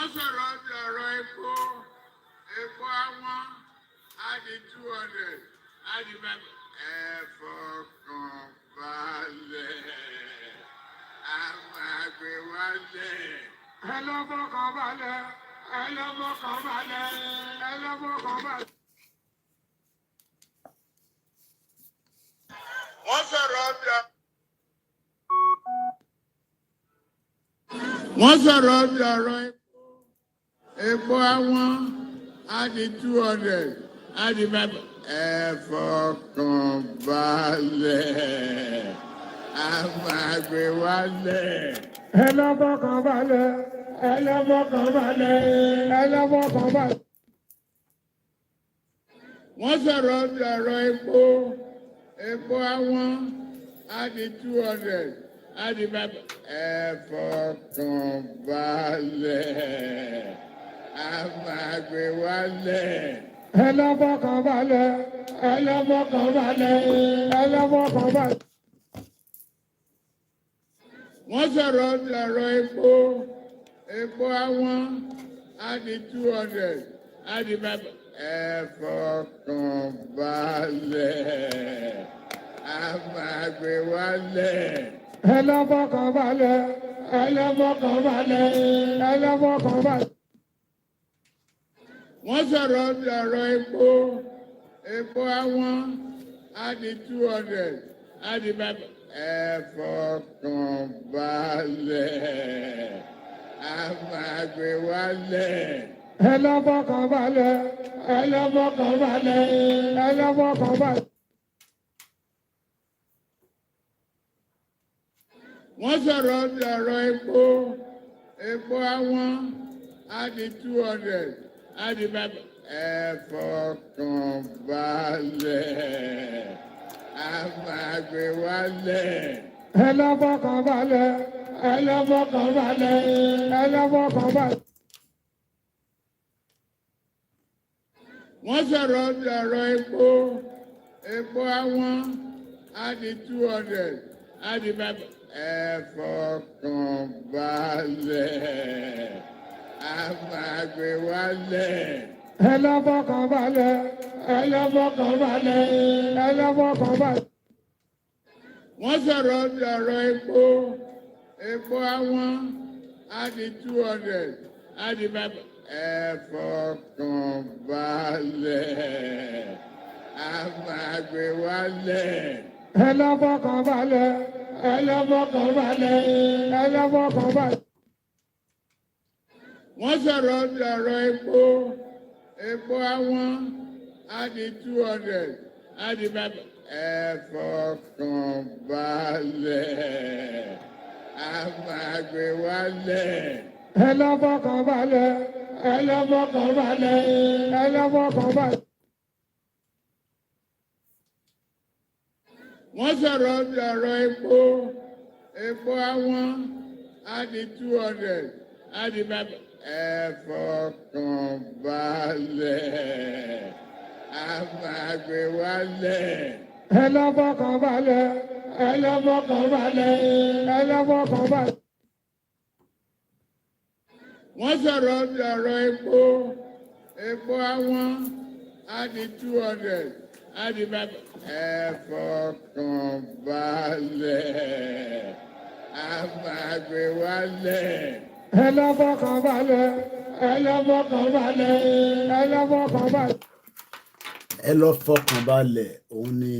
wọ́n sọ̀rọ̀ bí ọ̀rọ̀ epo àwọn á di 200 á di 5. Ẹ fọkàn balẹ̀, a máa gbé wálẹ̀. Ẹ lọ fọkàn balẹ̀, ẹ lọ fọkàn balẹ̀, ẹ lọ fọkàn balẹ̀. Wọ́n sọ̀rọ̀ bí ọ̀rọ̀ epo àwọn á di 200 á di 5. Ẹ fọkàn balẹ̀, a máa gbé wálẹ̀. Ẹ lọ fọkàn balẹ̀, ẹ lọ fọkàn balẹ̀, ẹ lọ fọkàn balẹ̀. Wọ́n sọ̀rọ̀ bí ọ̀rọ̀ epo àwọn á di 200 á di 5. Ẹ fọkàn balẹ̀, a máa gbé wálẹ̀. Ẹ lọ fọkàn balẹ̀, ẹ lọ fọkàn balẹ̀, ẹ lọ fọkàn balẹ̀. Wọ́n sọ̀rọ̀ bí ọ̀rọ̀ epo àwọn á di 200 á di 5. Ẹ fọkàn balẹ̀, a máa gbé wálẹ̀. Ẹ lọ fọkàn balẹ̀, ẹ lọ fọkàn balẹ̀, ẹ lọ fọkàn balẹ̀. Wọ́n sọ̀rọ̀ bí ọ̀rọ̀ epo àwọn á di 200 á di 5. Ẹ fọkàn balẹ̀, a máa gbé wálẹ̀. Ẹ lọ fọkàn balẹ̀, ẹ lọ fọkàn balẹ̀, ẹ lọ fọkàn balẹ̀. Wọ́n sọ̀rọ̀ bí ọ̀rọ̀ epo àwọn á di 200 á di 5. Ẹ fọkàn balẹ̀, a máa gbé wálẹ̀. Ẹ lọ fọkàn balẹ̀, ẹ lọ fọkàn balẹ̀, ẹ lọ fọkàn balẹ̀. Wọ́n sọ̀rọ̀ bí ọ̀rọ̀ epo àwọn á di 200 á di 5. Ẹ fọkàn balẹ̀, a máa gbé wálẹ̀. Ẹ lọ fọkàn balẹ̀, ẹ lọ fọkàn balẹ̀, ẹ lọ fọkàn balẹ̀. Wọ́n sọ̀rọ̀ bí ọ̀rọ̀ epo àwọn á di 200 á di 5. Ẹ fọkàn balẹ̀, a máa gbé wálẹ̀. Ẹ lọ fọkàn balẹ̀, ẹ lọ fọkàn balẹ̀, ẹ lọ fọkàn balẹ̀. Wọ́n sọ̀rọ̀ bí ọ̀rọ̀ epo àwọn á di 200 á di 5. Ẹ fọkàn balẹ̀, a máa gbé wálẹ̀. Ẹ lọ fọkàn balẹ̀, ẹ lọ fọkàn balẹ̀, ẹ lọ fọkàn balẹ̀. Wọ́n sọ̀rọ̀ bí ọ̀rọ̀ epo àwọn á di 200 á di 5. Ẹ fọkàn balẹ̀, a máa gbé wálẹ̀. Ẹ lọ fọkàn balẹ̀, ẹ lọ fọkàn balẹ̀, ẹ lọ fọkàn balẹ̀. Wọ́n sọ̀rọ̀ bí ọ̀rọ̀ epo àwọn á di 200 á di 5. Ẹ fọkàn balẹ̀, a máa gbé wálẹ̀. Ẹ lọ fọkàn balẹ̀, ẹ lọ fọkàn balẹ̀, ẹ lọ fọkàn balẹ̀. Ẹ lọ fọkàn balẹ̀, òun ni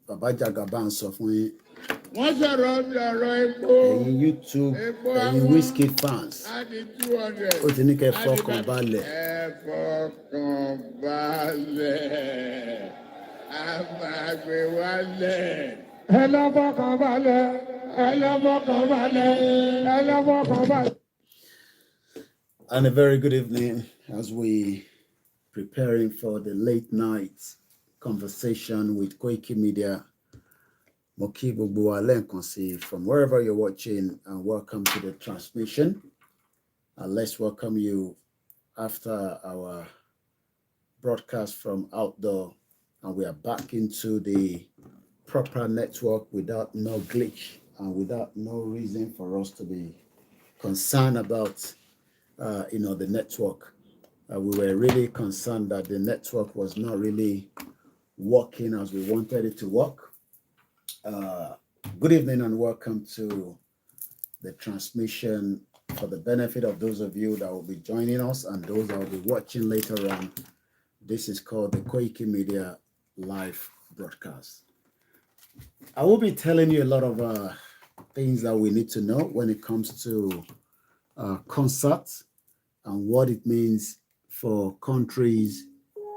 bàbá Jagaba ń sọ fún yín. Wọ́n sọ̀rọ̀ bí ọ̀rọ̀ epo ẹ̀yin YouTube, ẹ̀yin Wizkid fans, ó ti ní kẹ́ fọkàn balẹ̀. Ẹ fọkàn balẹ̀, a máa gbé wálẹ̀. Ẹ lọ fọkàn balẹ̀, ẹ lọ fọkàn balẹ̀, ẹ lọ fọkàn balẹ̀. And a very good evening as we preparing for the late night conversation with Koikimedia. Moki gbogbo wa lẹ́ẹ̀kan sí from wherever you're watching, and welcome to the transmission. And let's welcome you after our broadcast from outdoor, and we are back into the proper network without no glitch and without no reason for us to be concerned about the network. We were really concerned that the network was not really working as we wanted it to work. Uh, Good evening and welcome to the transmission for the benefit of those of you that will be joining us and those that will be watching later on. This is called the Koikimedia live broadcast. I will be telling you a lot of things that we need to know when it comes to concerts and what it means for countries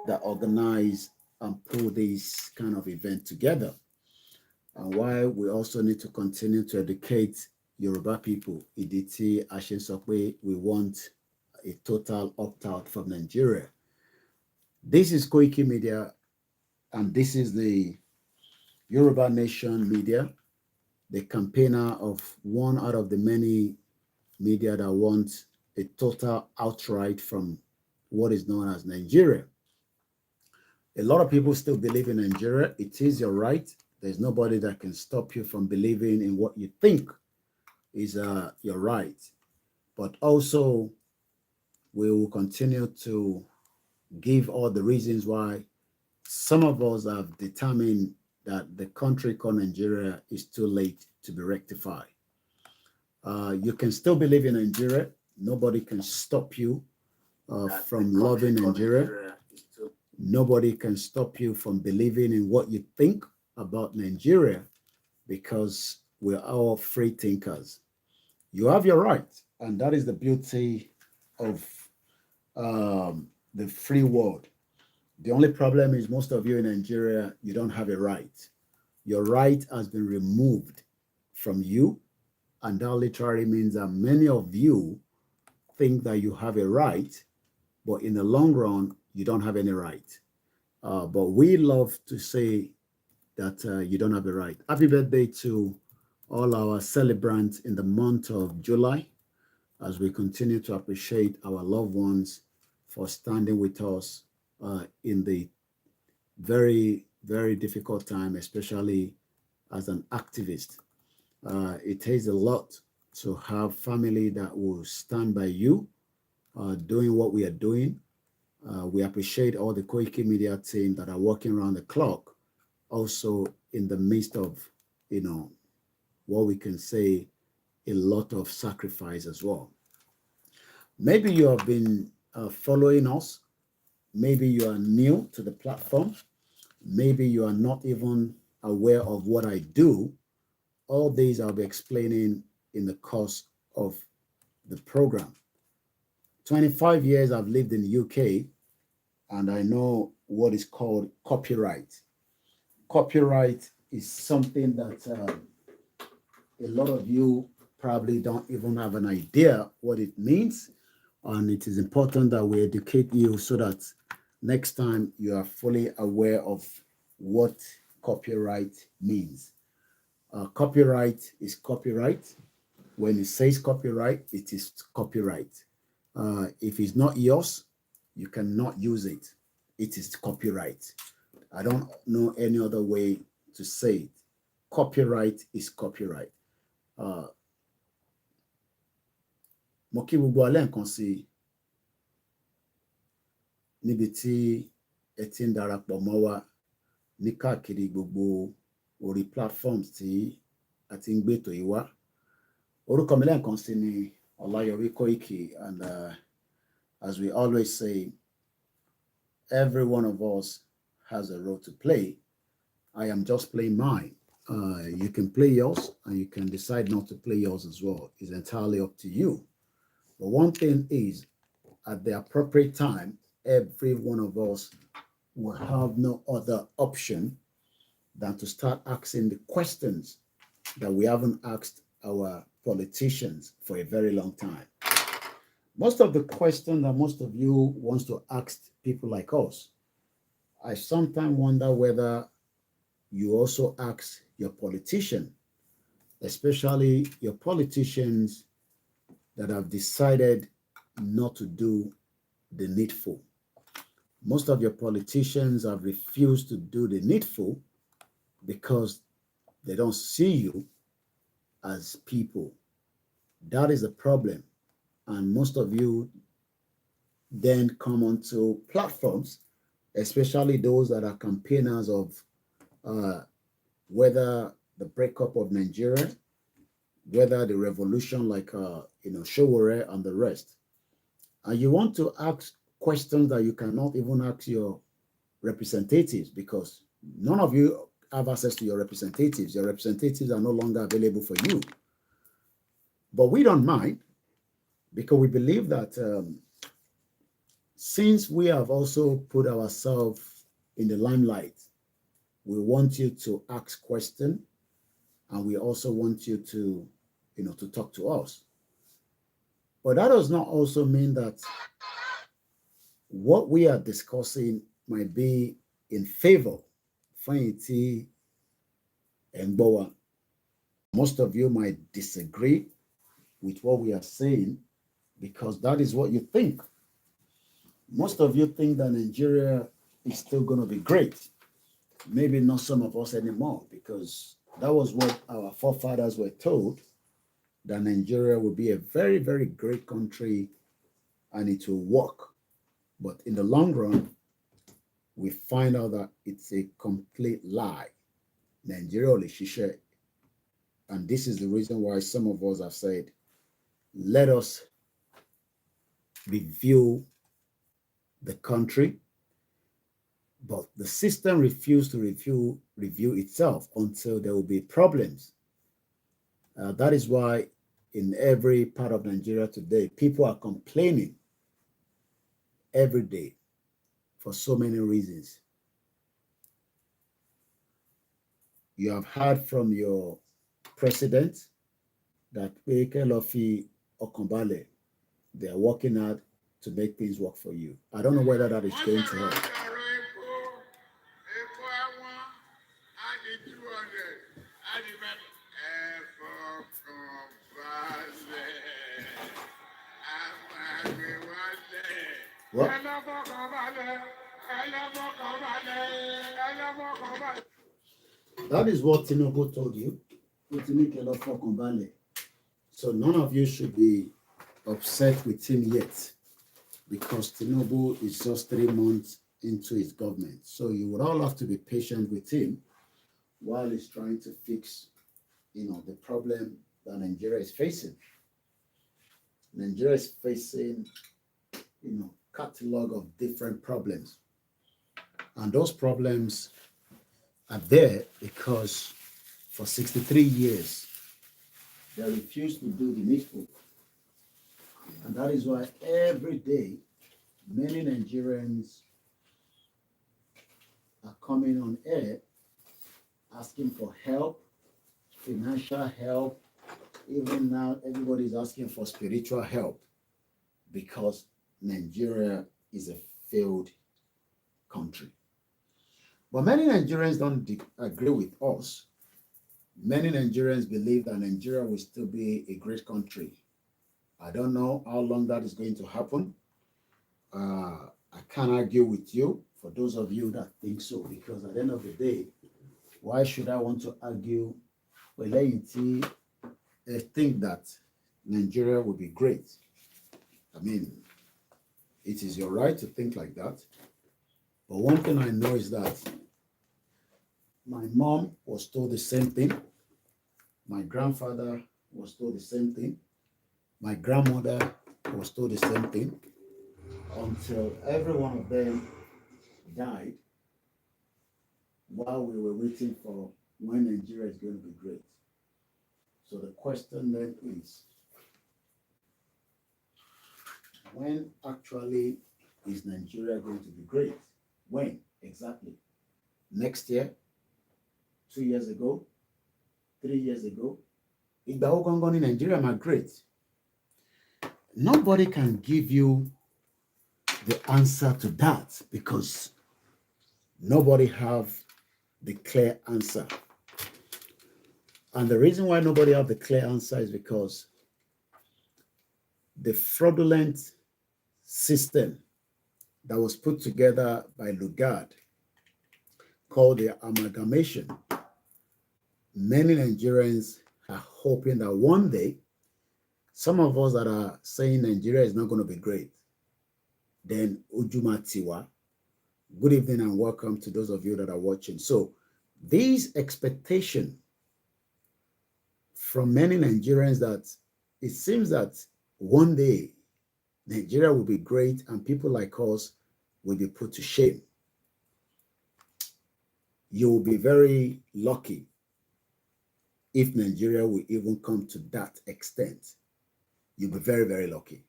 that organize and pull this kind of event together, and why we also need to continue to educate Yoruba people. Iditi Ashensokwe, we want a total opt-out from Nigeria. This is Koiki Media, and this is the Yoruba Nation Media, the campaigner of one out of the many media that want a total outright from what is known as Nigeria. A lot of people still believe in Nigeria. It is your right. There's nobody that can stop you from believing in what you think is your right. But also, we will continue to give all the reasons why some of us have determined that the country called Nigeria is too late to be rectified. You can still believe in Nigeria. Nobody can stop you from loving Nigeria. Nobody can stop you from believing in what you think about Nigeria because we're all free thinkers. You have your right, and that is the beauty of the free world. The only problem is most of you in Nigeria, you don't have a right. Your right has been removed from you, and that literally means that many of you think that you have a right, but in the long run, you don't have any right. But we love to say that you don't have a right. Happy birthday to all our celebrants in the month of July as we continue to appreciate our loved ones for standing with us in the very, very difficult time, especially as an activist. It takes a lot to have family that will stand by you doing what we are doing. We appreciate all the Koiki Media team that are working around the clock, also in the midst of, what we can say a lot of sacrifice as well. Maybe you have been following us. Maybe you are new to the platform. Maybe you are not even aware of what I do. All these I'll be explaining in the course of the program. 25 years I've lived in the UK, and I know what is called copyright. Copyright is something that a lot of you probably don't even have an idea what it means. And it is important that we educate you so that next time you are fully aware of what copyright means. Copyright is copyright. When it says copyright, it is copyright. If it's not yours, you cannot use it. It is copyright. I don't know any other way to say it. Copyright is copyright. Mo kí gbogbo alẹ́ nǹkan sí níbi tí ẹ ti ń darapọ̀ mọ́ wa ní káàkiri gbogbo orí platforms tí a ti ń gbètò yìí wá. Orúkọ mi lẹ́ẹ̀kan sí ni Ọláyọrí Koiki, and as we always say, every one of us has a role to play. I am just playing mine. You can play yours, and you can decide not to play yours as well. It's entirely up to you. But one thing is, at the appropriate time, every one of us will have no other option than to start asking the questions that we haven't asked our politicians for a very long time. Most of the questions that most of you wants to ask people like us, I sometimes wonder whether you also ask your politician, especially your politicians that have decided not to do the needful. Most of your politicians have refused to do the needful because they don't see you as people. That is the problem. and most of you then come onto platforms, especially those that are campaigners of whether the breakup of Nigeria, whether the revolution like Showore and the rest. And you want to ask questions that you cannot even ask your representatives because none of you have access to your representatives. Your representatives are no longer available for you. But we don't mind because we believe that since we have also put ourselves in the limelight, we want you to ask questions and we also want you to, to talk to us. But that does not also mean that what we are discussing might be in favor. Fayeti and Boa. Most of you might disagree with what we are saying because that is what you think. Most of you think that Nigeria is still going to be great. Maybe not some of us anymore because that was what our forefathers were told, that Nigeria will be a very, very great country and it will work. But in the long run, we find out that it's a complete lie. Nigeria only shisha. And this is the reason why some of us have said, let us review the country. But the system refused to review itself until there will be problems. That is why in every part of Nigeria today, people are complaining every day for so many reasons. You have heard from your president that Lofi Okonbale, they are working hard to make things work for you. I don't know whether that is going to help. What? That is what Tinubu told you. So none of you should be upset with him yet because Tinubu is just 3 months into his government. So you would all have to be patient with him while he's trying to fix, the problem that Nigeria is facing. Nigeria is facing, catalog of different problems. And those problems are there because for 63 years, they refused to do the needful. And that is why every day, many Nigerians are coming on air asking for help, financial help. Even now, everybody is asking for spiritual help because Nigeria is a failed country. But many Nigerians don't agree with us. Many Nigerians believe that Nigeria will still be a great country. I don't know how long that is going to happen. I can't argue with you for those of you that think so, because at the end of the day, why should I want to argue? Well, I think that Nigeria will be great. I mean, it is your right to think like that. But one thing I know is that my mom was told the same thing. My grandfather was told the same thing. My grandmother was told the same thing until every one of them died while we were waiting for when Nigeria is going to be great. So the question then is, when actually is Nigeria going to be great? When exactly? Next year? 2 years ago? 3 years ago? Igba Ogongon in Nigeria are great. Nobody can give you the answer to that because nobody have the clear answer. And the reason why nobody have the clear answer is because the fraudulent system that was put together by Lugard called the amalgamation. Many Nigerians are hoping that one day Some of us that are saying Nigeria is not going to be great, then Ujuma Tiwa. Good evening and welcome to those of you that are watching. So these expectation from many Nigerians that it seems that one day Nigeria will be great and people like us will be put to shame. You will be very lucky if Nigeria will even come to that extent. You'll be very, very lucky.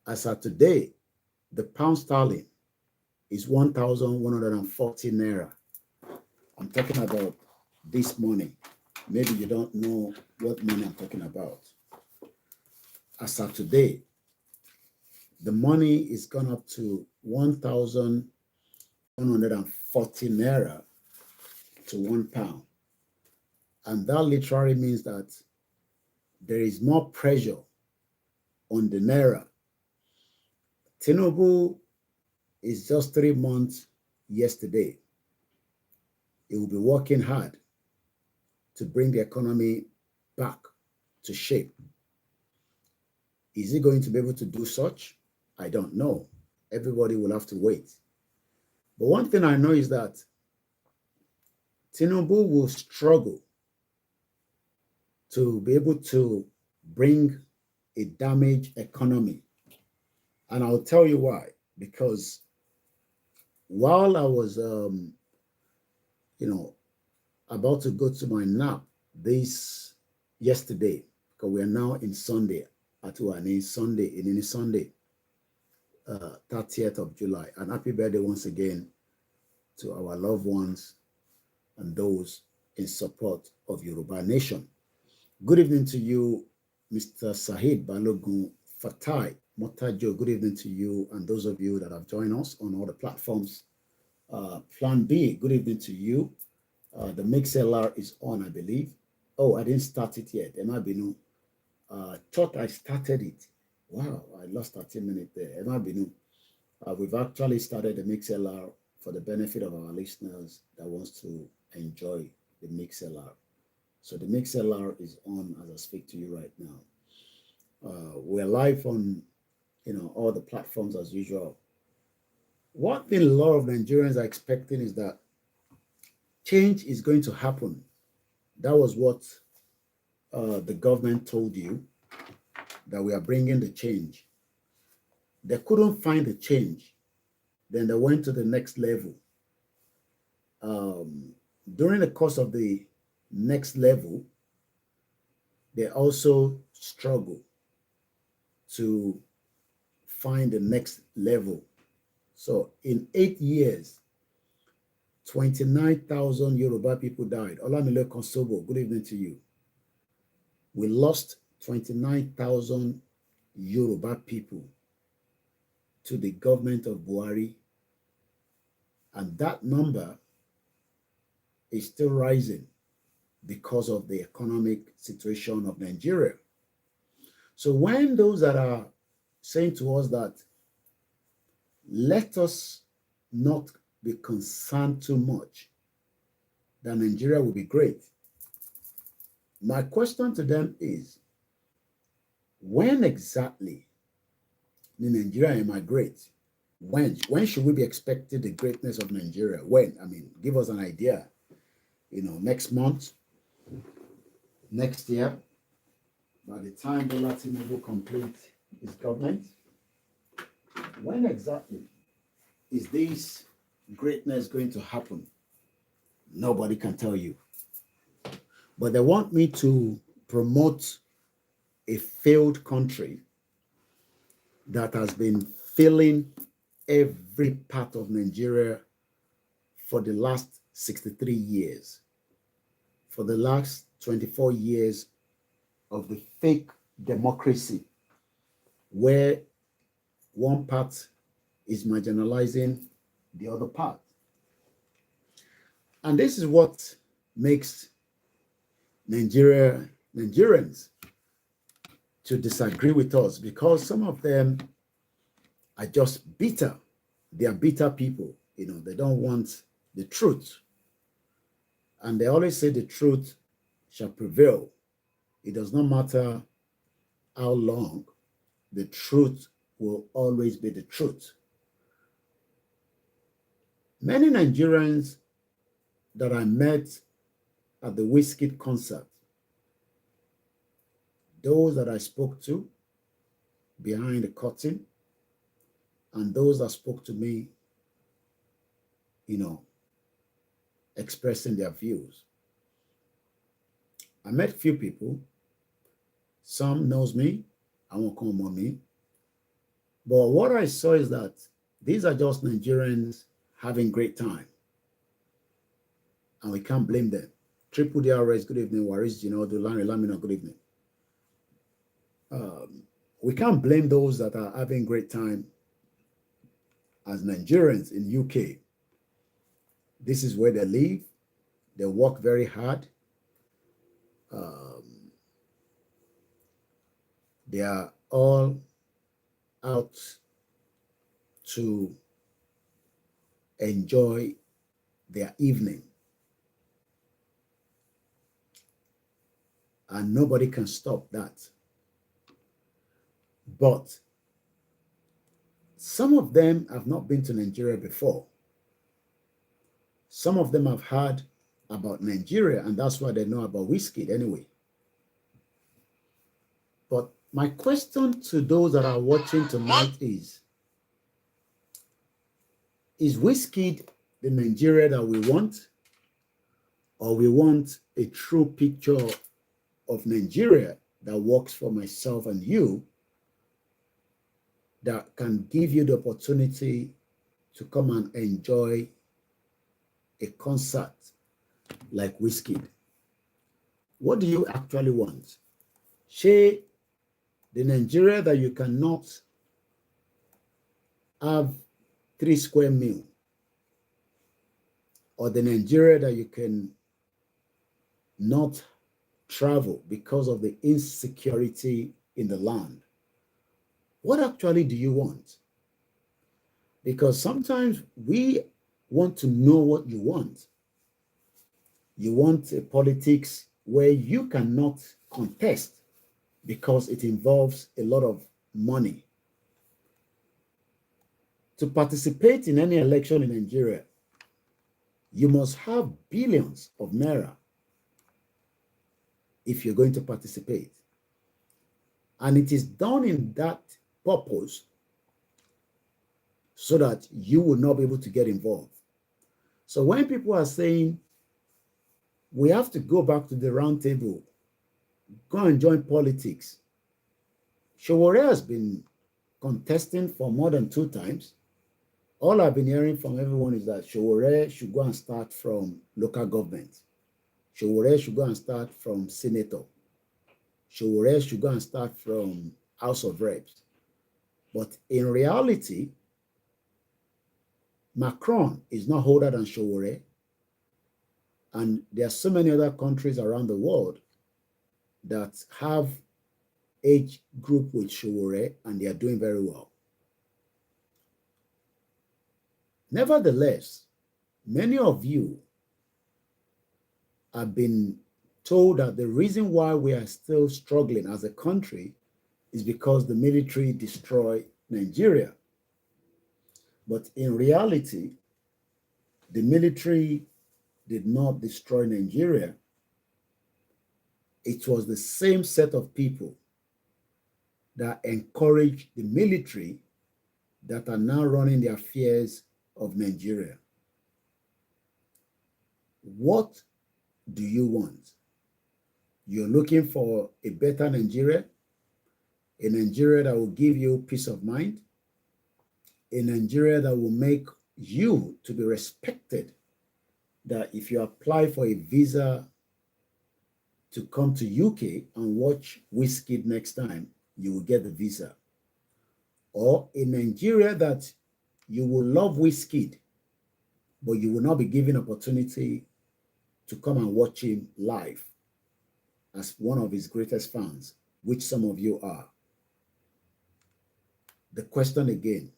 As of today, the pound sterling is 1,140 naira. I'm talking about this money. Maybe you don't know what money I'm talking about. As of today, the money is gone up to 1,140 naira to £1. And that literally means that there is more pressure on the naira. Tinubu is just 3 months yesterday. He will be working hard to bring the economy back to shape. Is he going to be able to do such? I don't know. Everybody will have to wait. But one thing I know is that Tinubu will struggle to be able to bring a damaged economy. And I'll tell you why. Because while I was, about to go to my nap yesterday, because we are now in Sunday, in Sunday, 30th of July. And happy birthday once again to our loved ones and those in support of Yoruba Nation. Good evening to you, Mr. Sahid Balogun Fatai Motajo. Good evening to you and those of you that have joined us on all the platforms. Plan B, good evening to you. The MixLR is on, I believe. Oh, I didn't start it yet. Emma Binu. Thought I started it. Wow, I lost 13 minutes there. Emma Binu. We've actually started the MixLR for the benefit of our listeners that wants to enjoy the MixLR. So the MixLR is on as I speak to you right now. We're live on, all the platforms as usual. One thing a lot of Nigerians are expecting is that change is going to happen. That was what the government told you, that we are bringing the change. They couldn't find the change. Then they went to the next level. During the course of the next level, they also struggle to find the next level. So in 8 years, 29,000 Yoruba people died. Olamile Konsobo, good evening to you. We lost 29,000 Yoruba people to the government of Buhari. And that number is still rising because of the economic situation of Nigeria. So when those that are saying to us that let us not be concerned too much that Nigeria will be great, my question to them is, when exactly in Nigeria am I great? When should we be expecting the greatness of Nigeria? When? I mean, give us an idea. Next month, next year, by the time the Latin will complete his government. When exactly is this greatness going to happen? Nobody can tell you. But they want me to promote a failed country that has been failing every part of Nigeria for the last 63 years, for the last 24 years of the fake democracy, where one part is marginalizing the other part. And this is what makes Nigerians to disagree with us, because some of them are just bitter. They are bitter people. They don't want the truth. And they always say the truth shall prevail. It does not matter how long, the truth will always be the truth. Many Nigerians that I met at the Wizkid concert, those that I spoke to behind the curtain, and those that spoke to me, expressing their views. I met few people. Some knows me, I won't come on me. But what I saw is that these are just Nigerians having great time. And we can't blame them. Triple DRS, good evening. Waris Ginodo, Larry Lamina, good evening. We can't blame those that are having great time as Nigerians in UK. This is where they live. They work very hard. They are all out to enjoy their evening. And nobody can stop that. But some of them have not been to Nigeria before. Some of them have heard about Nigeria, and that's why they know about Wizkid anyway. But my question to those that are watching tonight is Wizkid the Nigeria that we want? Or we want a true picture of Nigeria that works for myself and you, that can give you the opportunity to come and enjoy a concert like Wizkid? What do you actually want? Say the Nigeria that you cannot have 3 square meal, or the Nigeria that you can not travel because of the insecurity in the land? What actually do you want? Because sometimes we want to know what you want. You want a politics where you cannot contest because it involves a lot of money. To participate in any election in Nigeria, you must have billions of naira if you're going to participate. And it is done in that purpose so that you will not be able to get involved. So when people are saying we have to go back to the round table, go and join politics, Sowore has been contesting for more than 2 times. All I've been hearing from everyone is that Sowore should go and start from local government. Sowore should go and start from senator. Sowore should go and start from House of Reps. But in reality, Macron is not older than Sowore. And there are so many other countries around the world that have age group with Sowore, and they are doing very well. Nevertheless, many of you have been told that the reason why we are still struggling as a country is because the military destroyed Nigeria. But in reality, the military did not destroy Nigeria. It was the same set of people that encouraged the military that are now running the affairs of Nigeria. What do you want? You're looking for a better Nigeria, a Nigeria that will give you peace of mind, a Nigeria that will make you to be respected, that if you apply for a visa to come to UK and watch Wizkid next time, you will get the visa. Or a Nigeria that you will love Wizkid, but you will not be given opportunity to come and watch him live as one of his greatest fans, which some of you are. The question again,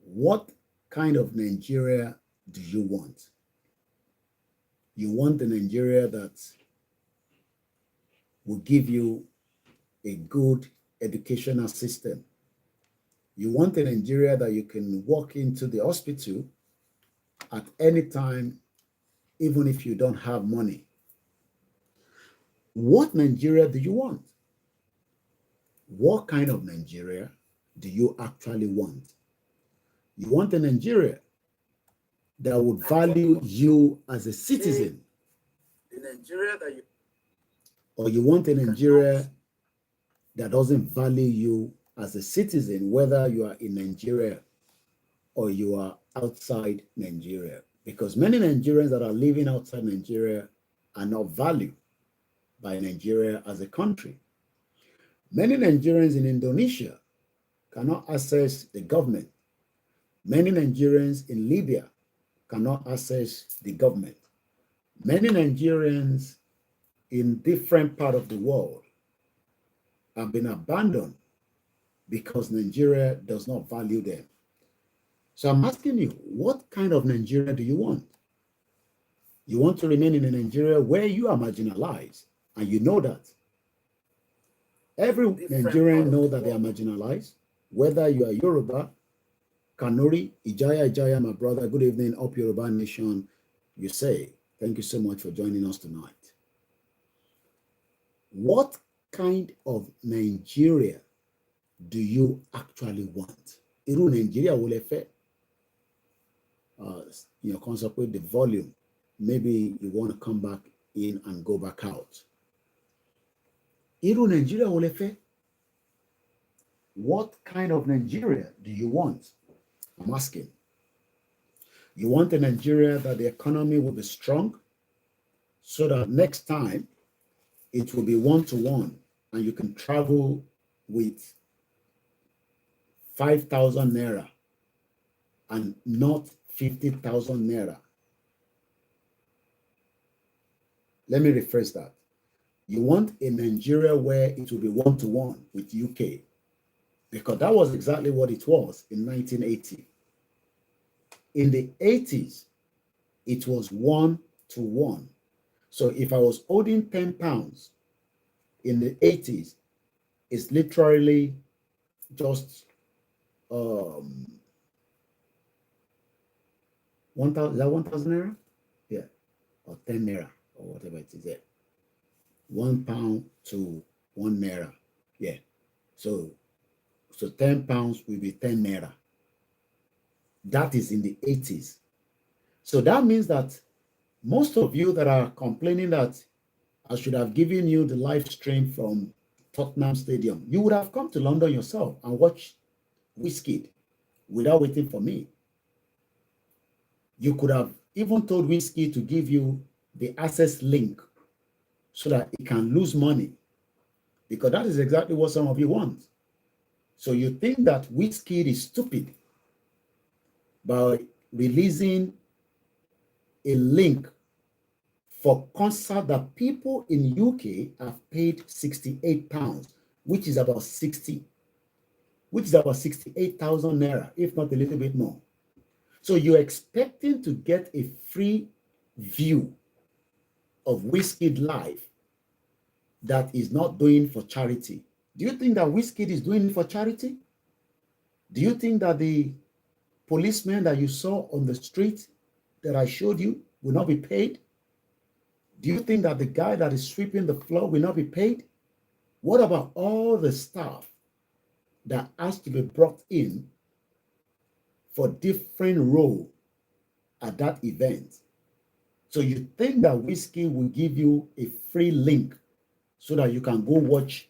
what kind of Nigeria do you want? You want the Nigeria that will give you a good educational system. You want a Nigeria that you can walk into the hospital at any time, even if you don't have money. What Nigeria do you want? What kind of Nigeria do you actually want? You want a Nigeria that would value you as a citizen, The Nigeria that you or you want a Nigeria that doesn't value you as a citizen, whether you are in Nigeria or you are outside Nigeria? Because many Nigerians that are living outside Nigeria are not valued by Nigeria as a country. Many Nigerians in Indonesia cannot access the government. Many Nigerians in Libya cannot access the government. Many Nigerians in different parts of the world have been abandoned because Nigeria does not value them. So I'm asking you, what kind of Nigeria do you want? You want to remain in a Nigeria where you are marginalized, and you know that. Every Nigerian knows that they are marginalized, whether you are Yoruba, Kanuri, Ijaya, my brother, good evening, Up Yoruba Nation, you say. Thank you so much for joining us tonight. What kind of Nigeria do you actually want? Irú Nigeria wo lẹ fẹ́? Concentrate the volume. Maybe you want to come back in and go back out. Irú Nigeria wo lẹ fẹ́? What kind of Nigeria do you want? I'm asking. You want a Nigeria that the economy will be strong so that next time it will be one-to-one and you can travel with 5,000 naira and not 50,000 naira. Let me rephrase that. You want a Nigeria where it will be one-to-one with UK, because that was exactly what it was in 1980. In the 80s, it was 1-to-1. So if I was owing 10 pounds in the 80s, it's literally just 1,000, is that 1,000 naira? Yeah, or 10 naira, or whatever it is there. 1 pound to 1 naira. Yeah. So 10 pounds will be 10 naira. That is in the 80s. So that means that most of you that are complaining that I should have given you the live stream from Tottenham Stadium, you would have come to London yourself and watched Wizkid without waiting for me. You could have even told Wizkid to give you the access link so that it can lose money, because that is exactly what some of you want. So you think that Wizkid is stupid by releasing a link for concert that people in UK have paid 68 pounds, which is about 68,000 naira, if not a little bit more. So you're expecting to get a free view of Wizkid live that is not doing for charity. Do you think that Wizkid is doing it for charity? Do you think that the policeman that you saw on the street that I showed you will not be paid? Do you think that the guy that is sweeping the floor will not be paid? What about all the staff that has to be brought in for different role at that event? So you think that Wizkid will give you a free link so that you can go watch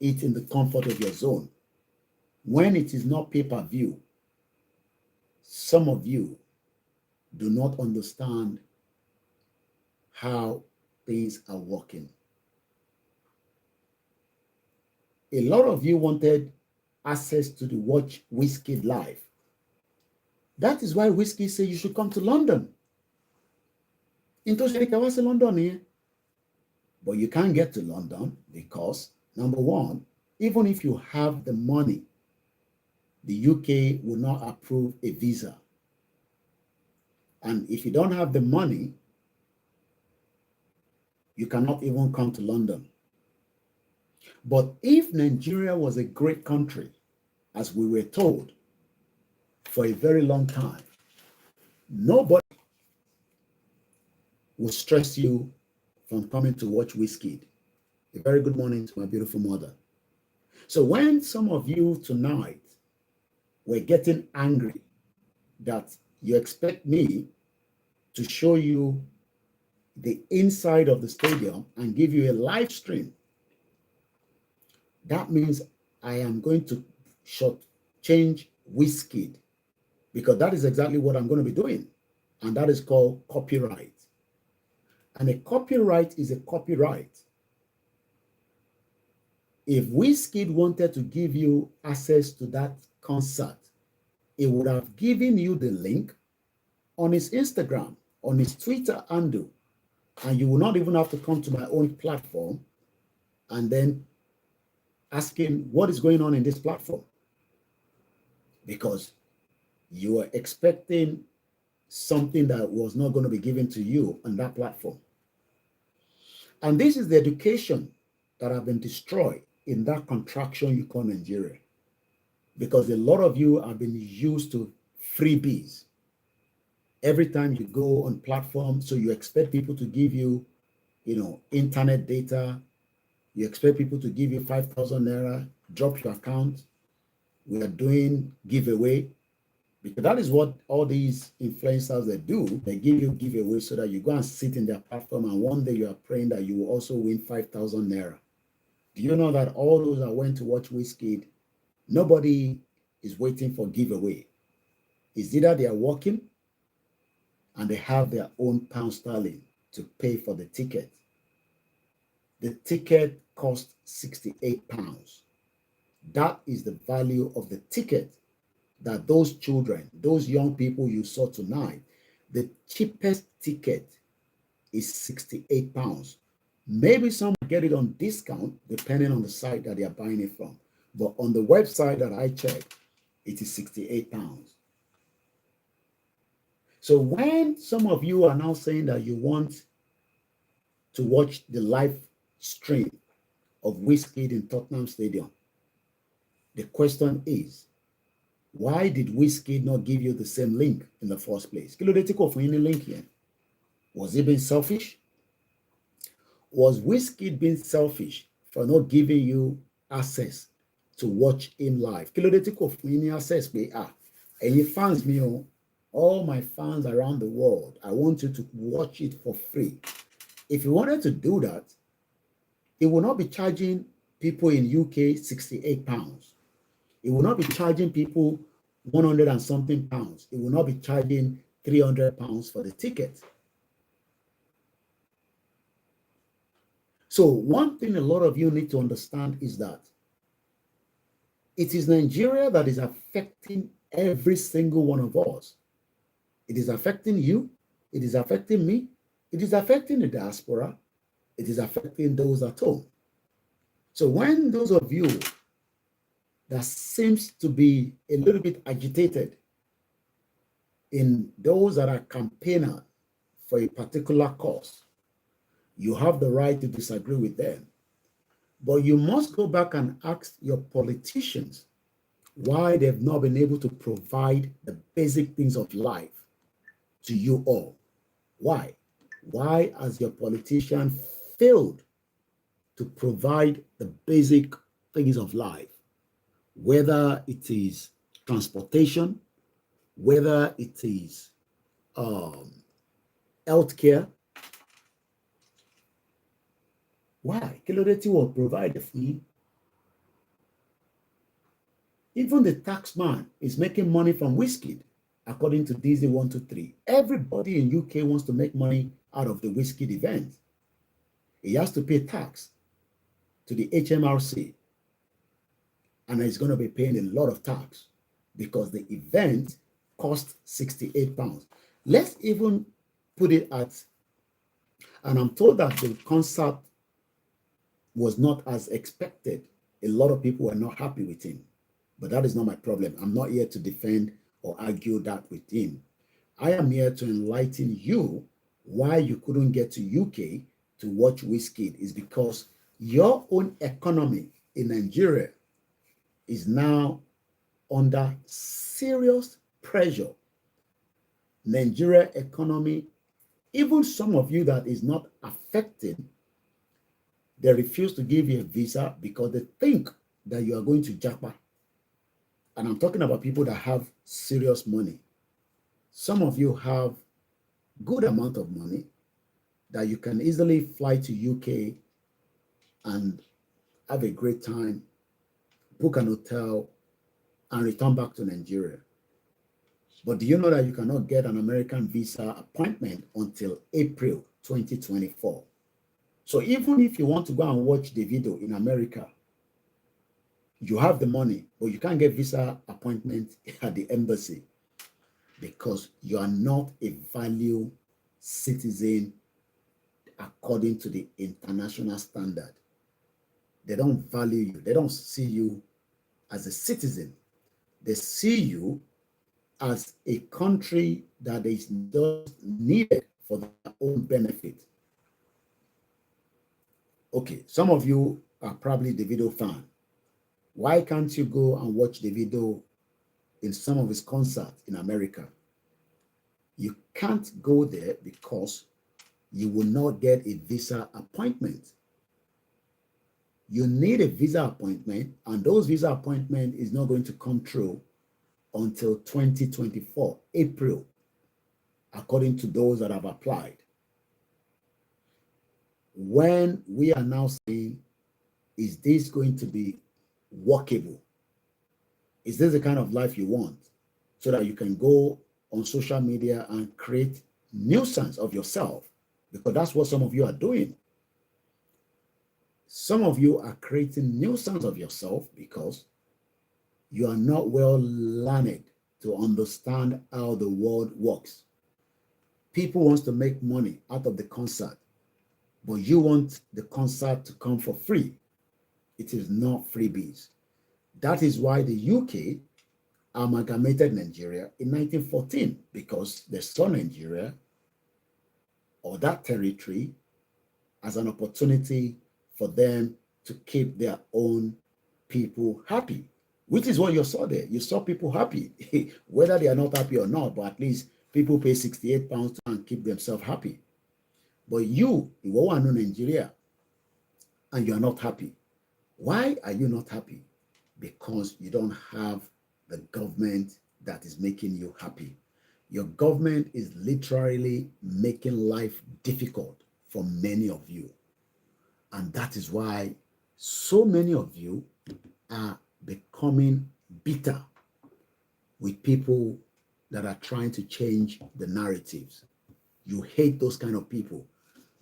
it in the comfort of your zone, when it is not pay-per-view? Some of you do not understand how things are working. A lot of you wanted access to the watch Wizkid live. That is why Wizkid said you should come to London. Into London here. But you can't get to London because, number one, even if you have the money, the UK will not approve a visa. And if you don't have the money, you cannot even come to London. But if Nigeria was a great country, as we were told for a very long time, nobody will stress you from coming to watch Wizkid. A very good morning to my beautiful mother. So when some of you tonight were getting angry that you expect me to show you the inside of the stadium and give you a live stream, that means I am going to shortchange Wizkid, because that is exactly what I'm going to be doing. And that is called copyright. And a copyright is a copyright. If Wizkid wanted to give you access to that concert, he would have given you the link on his Instagram, on his Twitter handle, and you will not even have to come to my own platform and then asking what is going on in this platform, because you are expecting something that was not going to be given to you on that platform. And this is the education that have been destroyed in that contraction you call Nigeria, because a lot of you have been used to freebies. Every time you go on platforms, so you expect people to give you, internet data. You expect people to give you 5,000 naira, drop your account. We are doing giveaway, because that is what all these influencers they do. They give you giveaway so that you go and sit in their platform, and one day you are praying that you will also win 5,000 naira. Do you know that all those that went to watch Wizkid, nobody is waiting for giveaway? It's either they are working and they have their own pound sterling to pay for the ticket. The ticket cost 68 pounds. That is the value of the ticket that those children, those young people you saw tonight, the cheapest ticket is 68 pounds. Maybe some get it on discount depending on the site that they are buying it from. But on the website that I checked, it is 68 pounds. So when some of you are now saying that you want to watch the live stream of Wizkid in Tottenham Stadium, the question is, why did Wizkid not give you the same link in the first place? Kí ló dé tí kò fún yín ní link yẹn? Was he being selfish? Was Wizkid being selfish for not giving you access to watch him live? Kí ló dé tí kò fún yín ní access pé ẹ̀yin fans mi o, all my fans around the world, I want you to watch it for free. If he wanted to do that, he will not be charging people in UK 68 pounds. He will not be charging people 100 and something pounds. He will not be charging 300 pounds for the ticket. So one thing a lot of you need to understand is that it is Nigeria that is affecting every single one of us. It is affecting you. It is affecting me. It is affecting the diaspora. It is affecting those at home. So when those of you that seems to be a little bit agitated in those that are campaigning for a particular cause, you have the right to disagree with them. But you must go back and ask your politicians why they've not been able to provide the basic things of life to you all. Why? Why has your politician failed to provide the basic things of life? Whether it is transportation, whether it is healthcare. Why? Kí ló dé tí wọ́n provide fún yín? Even the tax man is making money from Wizkid, according to DZ123. Everybody in UK wants to make money out of the Wizkid event. He has to pay tax to the HMRC, and he's going to be paying a lot of tax because the event cost 68 pounds. Let's even put it at, and I'm told that the concert was not as expected. A lot of people were not happy with him, but that is not my problem. I'm not here to defend or argue that with him. I am here to enlighten you why you couldn't get to UK to watch Wizkid is because Your own economy in Nigeria is now under serious pressure. Nigeria economy, even some of you that is not affected, they refuse to give you a visa because they think that you are going to Japa. And I'm talking about people that have serious money. Some of you have good amount of money that you can easily fly to UK and have a great time, book an hotel, and return back to Nigeria. But do you know that you cannot get an American visa appointment until April 2024? So even if you want to go and watch the video in America, you have the money, but you can't get visa appointment at the embassy because you are not a value citizen according to the international standard. They don't value you. They don't see you as a citizen. They see you as a country that is just needed for their own benefit. Okay, some of you are probably the video fan. Why can't you go and watch the video in some of his concerts in America? You can't go there because you will not get a visa appointment. You need a visa appointment, and those visa appointment is not going to come true until 2024, April, according to those that have applied. When we are now saying, is this going to be workable? Is this the kind of life you want? So that you can go on social media and create nuisance of yourself, because that's what some of you are doing. Some of you are creating nuisance of yourself because you are not well learned to understand how the world works. People want to make money out of the concert, but you want the concert to come for free. It is not freebies. That is why the UK amalgamated Nigeria in 1914, because they saw Nigeria or that territory as an opportunity for them to keep their own people happy, which is what you saw there. You saw people happy, whether they are not happy or not, but at least people pay 68 pounds and keep themselves happy. But you are in Nigeria and you are not happy. Why are you not happy? Because you don't have the government that is making you happy. Your government is literally making life difficult for many of you. And that is why so many of you are becoming bitter with people that are trying to change the narratives. You hate those kind of people.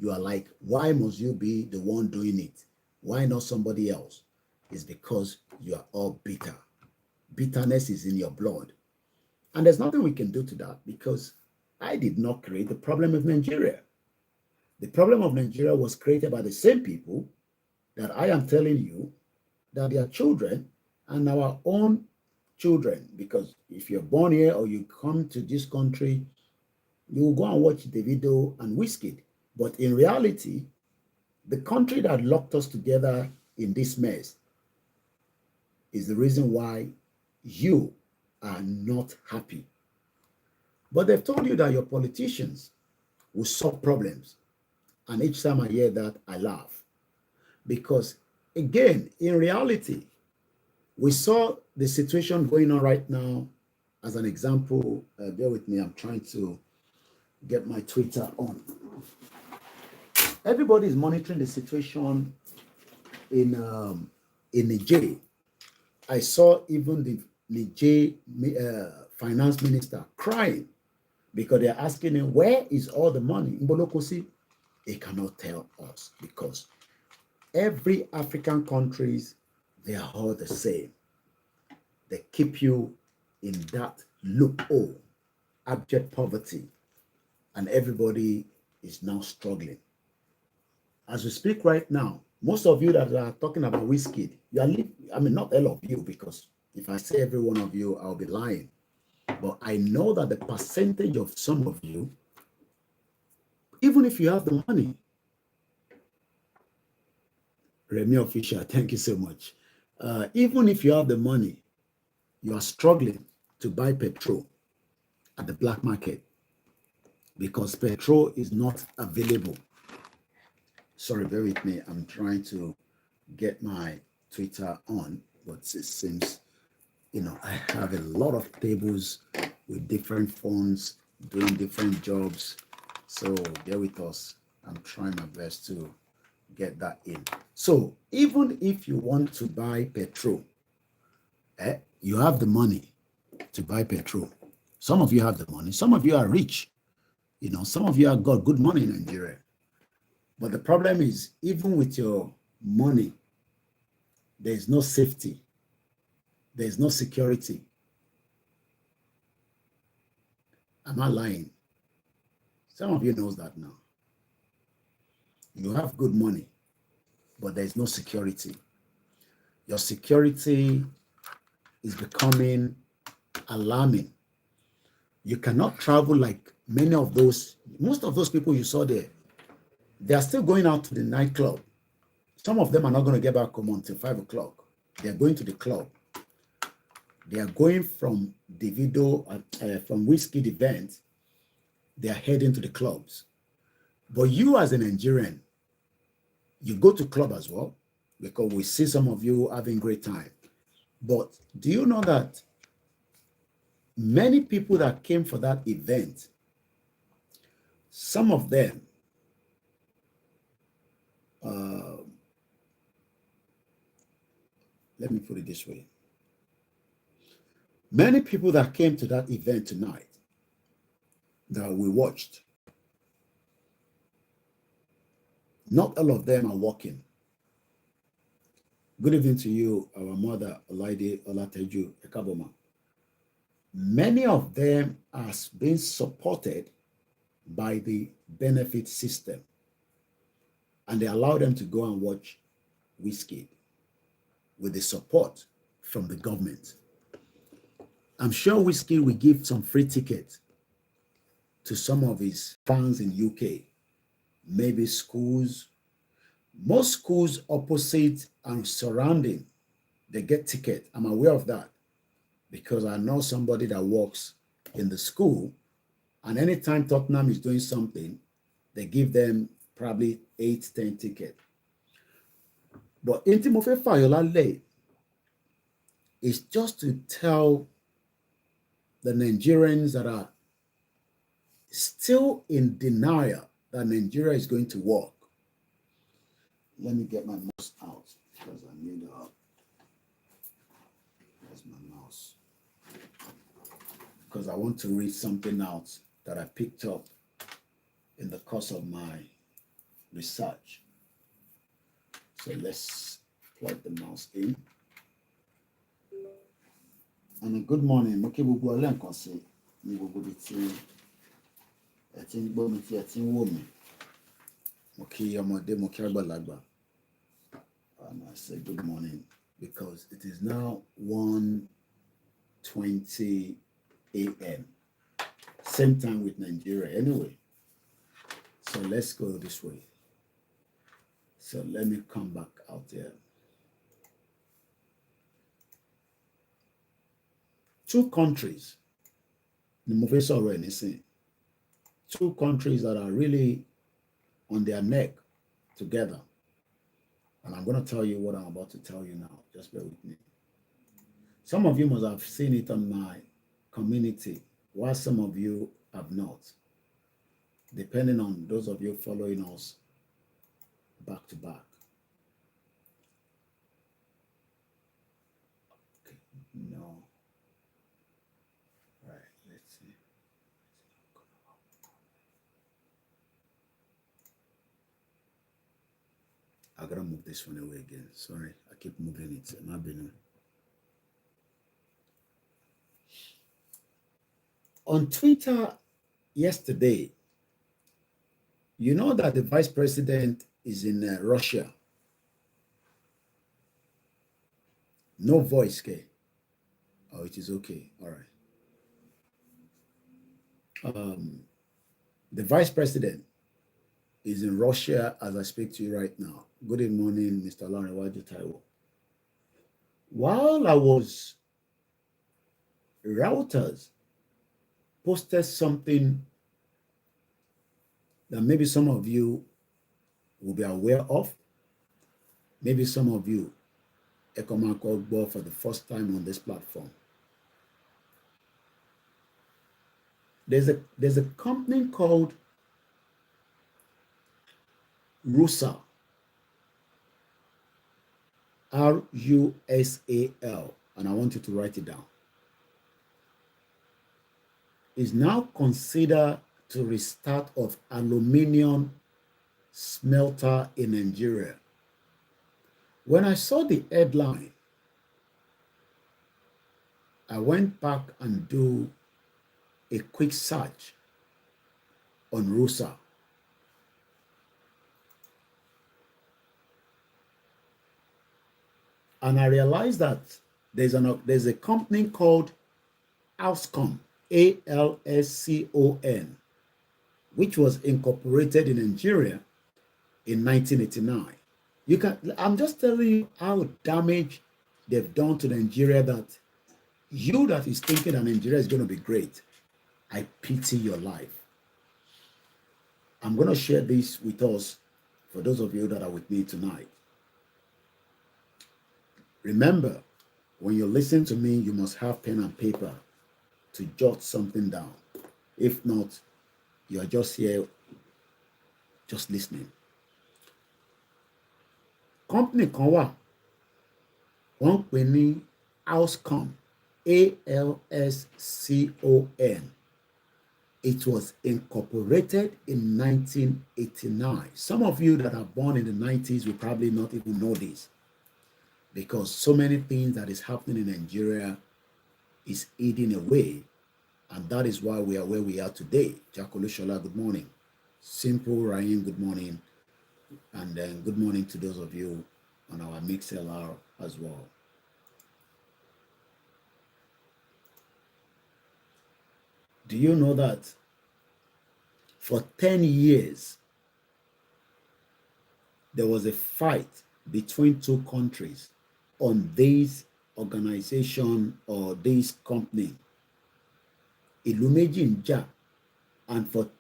You are like, why must you be the one doing it? Why not somebody else? It's because you are all bitter. Bitterness is in your blood. And there's nothing we can do to that because I did not create the problem of Nigeria. The problem of Nigeria was created by the same people that I am telling you that they are children and our own children. Because if you're born here or you come to this country, you will go and watch the video and Wizkid. But in reality, the country that locked us together in this mess is the reason why you are not happy. But they've told you that your politicians will solve problems. And each time I hear that, I laugh. Because again, in reality, we saw the situation going on right now. As an example, bear with me, I'm trying to get my Twitter on. Everybody is monitoring the situation in Niger. I saw even the Niger finance minister crying because they're asking him, where is all the money? Mbolokosi, he cannot tell us because every African countries, they are all the same. They keep you in that loophole, abject poverty, and everybody is now struggling. As we speak right now, most of you that are talking about Wizkid, you are I mean, not all of you, because if I say every one of you, I'll be lying. But I know that the percentage of some of you, even if you have the money, Remy Official, thank you so much. Even if you have the money, you are struggling to buy petrol at the black market because petrol is not available. Sorry, bear with me. I'm trying to get my Twitter on, but it seems, I have a lot of tables with different phones doing different jobs. So bear with us. I'm trying my best to get that in. So even if you want to buy petrol, you have the money to buy petrol. Some of you have the money. Some of you are rich. Some of you have got good money in Nigeria. But the problem is, even with your money, there is no safety. There is no security. Am I lying? Some of you knows that now. You have good money, but there is no security. Your security is becoming alarming. You cannot travel like most of those people you saw there. They are still going out to the nightclub. Some of them are not going to get back home until 5 o'clock. They are going to the club. They are going from from Wizkid event. They are heading to the clubs. But you as a Nigerian, you go to club as well, because we see some of you having great time. But do you know that many people that came for that event, some of them, let me put it this way. Many people that came to that event tonight that we watched, not all of them are working. Good evening to you, our mother, Olaide Olateju Ekaboma. Many of them are being supported by the benefit system, and they allow them to go and watch Wizkid with the support from the government. I'm sure Wizkid will give some free tickets to some of his fans in UK, maybe schools. Most schools opposite and surrounding, they get ticket. I'm aware of that because I know somebody that works in the school, and anytime Tottenham is doing something, they give them probably 8, 10 tickets. But Intimofe Fayola Lay is just to tell the Nigerians that are still in denial that Nigeria is going to work. Let me get my mouse out because I need where's my mouse? Because I want to read something out that I picked up in the course of my research. So let's plug the mouse in. And a good morning. Mo kí gbogbo ọlẹ́ nǹkan sí ní gbogbo ibi tí ẹ ti ń gbọ́ mi tí ẹ ti ń wò mí. Mo kí ọmọdé, mo kí àgbàlagbà. And I say good morning because it is now 1:20 a.m. Same time with Nigeria anyway. So let's go this way. So let me come back out there. Two countries, two countries that are really on their neck together. And I'm going to tell you what I'm about to tell you now. Just bear with me. Some of you must have seen it on my community, while some of you have not, depending on those of you following us back to back. Okay, no. Right, let's see. I gotta move this one away again. Sorry, I keep moving it. On Twitter yesterday, you know that the vice president is in Russia. No voice, okay? Oh, it is okay. All right. The vice president is in Russia as I speak to you right now. Good morning, Mr. Larewaju Taiwo. While I was, Routers posted something that maybe some of you will be aware of. Maybe some of you, Ekomako, for the first time on this platform. There's a company called Rusa, RUSAL, and I want you to write it down. Is now considered to restart of aluminium smelter in Nigeria. When I saw the headline, I went back and do a quick search on Rusa. And I realized that there's a company called Alscom, ALSCON, which was incorporated in Nigeria in 1989. I'm just telling you how damage they've done to Nigeria, that you that is thinking that Nigeria is going to be great, I pity your life. I'm going to share this with us for those of you that are with me tonight. Remember, when you listen to me, you must have pen and paper to jot something down. If not, you are just here, just listening. Company kan wà, wọ́n pè ní Alscom, ALSCON. It was incorporated in 1989. Some of you that are born in the 90s will probably not even know this, because so many things that is happening in Nigeria is eating away, and that is why we are where we are today. Jakolo Shola, good morning. Simple Ryan, good morning. And then good morning to those of you on our MixLR as well. Do you know that for 10 years, there was a fight between two countries on this organization or this company, Ìlú Nja, and for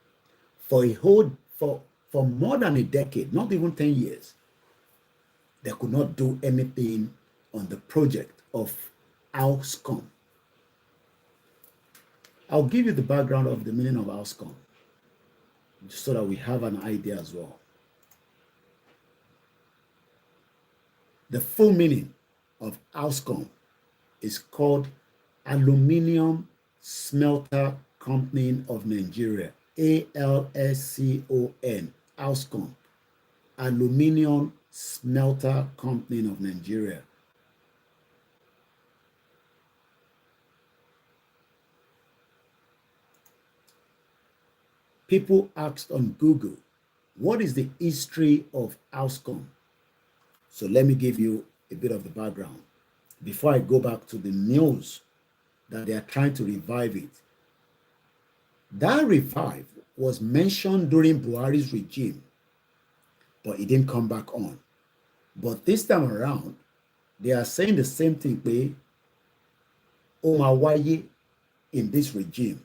more than a decade, not even 10 years, they could not do anything on the project of Alscom. I'll give you the background of the meaning of Alscom, so that we have an idea as well. The full meaning of Alscom is called Aluminium Smelter Company of Nigeria, ALSCON, Alscom, Aluminium Smelter Company of Nigeria. People asked on Google, what is the history of Alscom? So let me give you a bit of the background before I go back to the news that they are trying to revive it. That revive was mentioned during Buhari's regime, but it didn't come back on. But this time around, they are saying the same thing, Omawaye in this regime.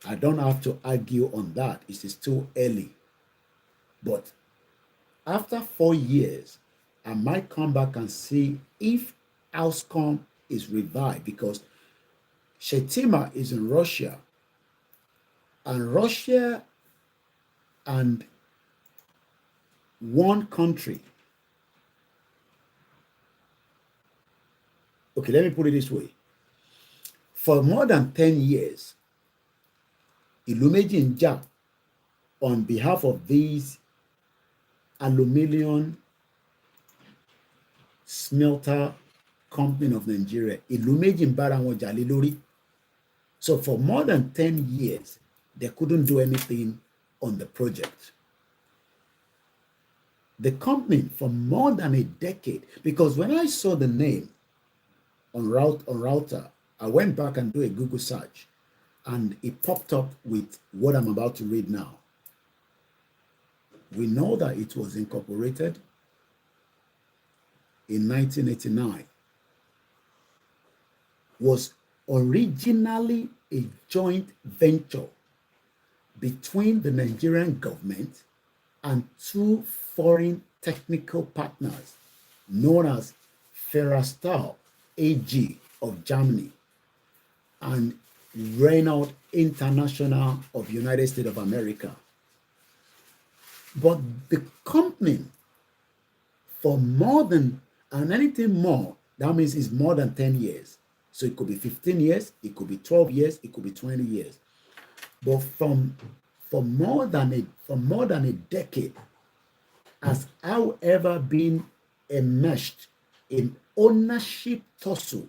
I don't have to argue on that. It is too early. But after 4 years, I might come back and see if Alscom is revived, because Shetima is in Russia, and Russia and one country. Okay, let me put it this way. For more than 10 years, Ìlú Nja, on behalf of these aluminium smelter company of Nigeria, Ìlú ń bára wọn jà lé lórí. So for more than 10 years, they couldn't do anything on the project. The company for more than a decade, because when I saw the name on router, I went back and do a Google search, and it popped up with what I'm about to read now. We know that it was incorporated in 1989 was originally a joint venture between the Nigerian government and two foreign technical partners known as Ferrastal AG of Germany and Renault International of United States of America. But the company, for more than, and anything more, that means it's more than 10 years. So it could be 15 years, it could be 12 years, it could be 20 years. But for more than a decade, has however been enmeshed in ownership tussle.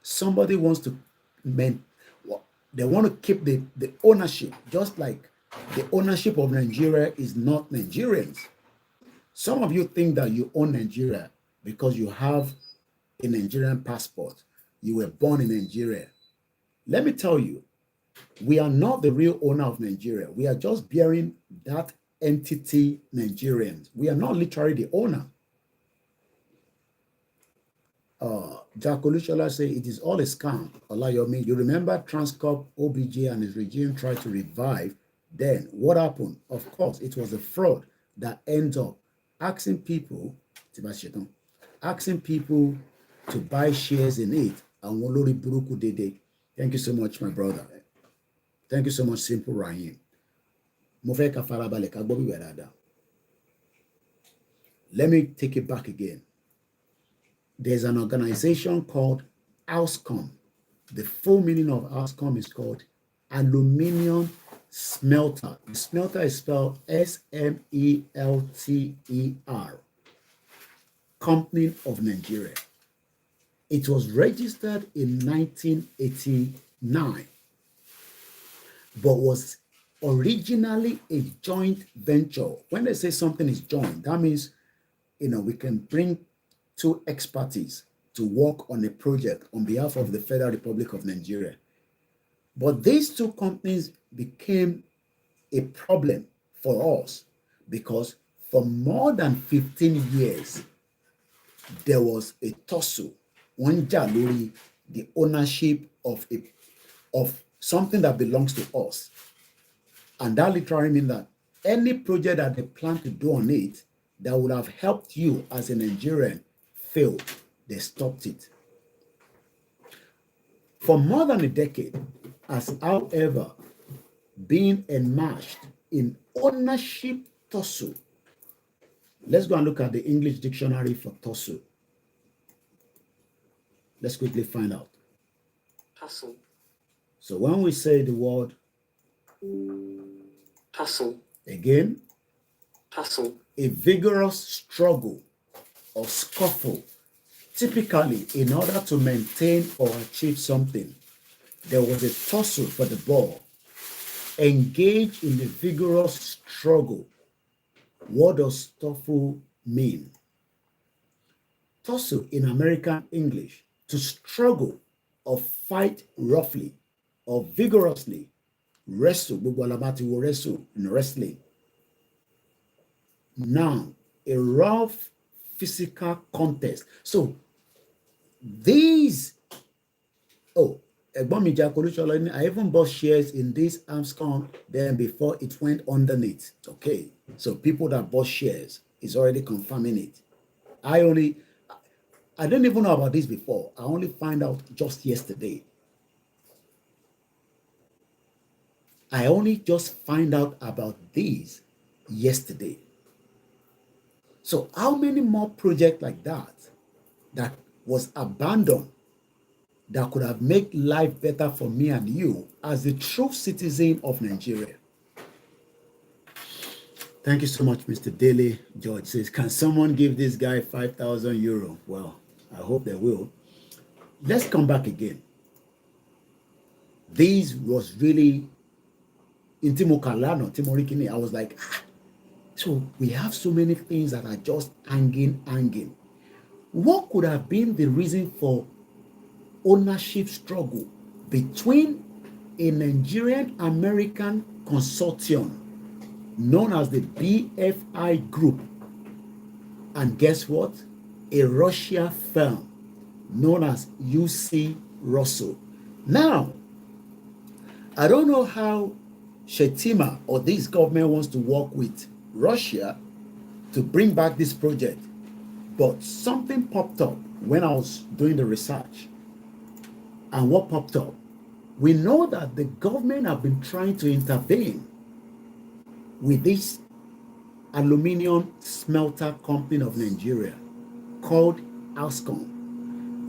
Somebody wants to they want to keep the ownership, just like the ownership of Nigeria is not Nigerians. Some of you think that you own Nigeria because you have a Nigerian passport. You were born in Nigeria. Let me tell you, we are not the real owner of Nigeria. We are just bearing that entity Nigerians. We are not literally the owner. Jack Olushola say it is all a scam. Olayomi, you remember Transcorp, OBJ and his regime tried to revive. Then what happened? Of course, it was a fraud that ends up asking people to buy shares in it. Thank you so much, my brother. Thank you so much, Simple Rahim. Let me take it back again. There's an organization called Auscom. The full meaning of Auscom is called Aluminium Smelter. The smelter is spelled SMELTER. Company of Nigeria. It was registered in 1989, but was originally a joint venture. When they say something is joint, that means, we can bring two expertise to work on a project on behalf of the Federal Republic of Nigeria. But these two companies became a problem for us because for more than 15 years, there was a tussle, the ownership of something that belongs to us. And that literally means that any project that they plan to do on it that would have helped you as a Nigerian failed. They stopped it. For more than a decade, has however been enmeshed in ownership tussle. Let's go and look at the English dictionary for tussle. Let's quickly find out. Tussle. So when we say the word tussle, again, tussle, a vigorous struggle or scuffle, typically in order to maintain or achieve something. There was a tussle for the ball. Engage in a vigorous struggle. What does tussle mean? Tussle in American English, to struggle or fight roughly or vigorously. Wrestle, wrestle in wrestling. Now, a rough physical contest. So these, I even bought shares in this Amscon then before it went underneath. Okay, so people that bought shares is already confirming it. I didn't even know about this before. I only find out just yesterday. I only just find out about these yesterday. So how many more projects like that was abandoned that could have made life better for me and you as a true citizen of Nigeria? Thank you so much, Mr. Daly. George says, can someone give this guy 5,000 euro? Well, I hope they will. Let's come back again. This was really Intimo Kalano, Timorikini. I was like, so we have so many things that are just hanging. What could have been the reason for ownership struggle between a Nigerian American consortium known as the BFI Group and guess what? a Russia firm known as UC Russell. Now, I don't know how Shetima or this government wants to work with Russia to bring back this project, but something popped up when I was doing the research. And what popped up? We know that the government have been trying to intervene with this aluminium smelter company of Nigeria called Alscom.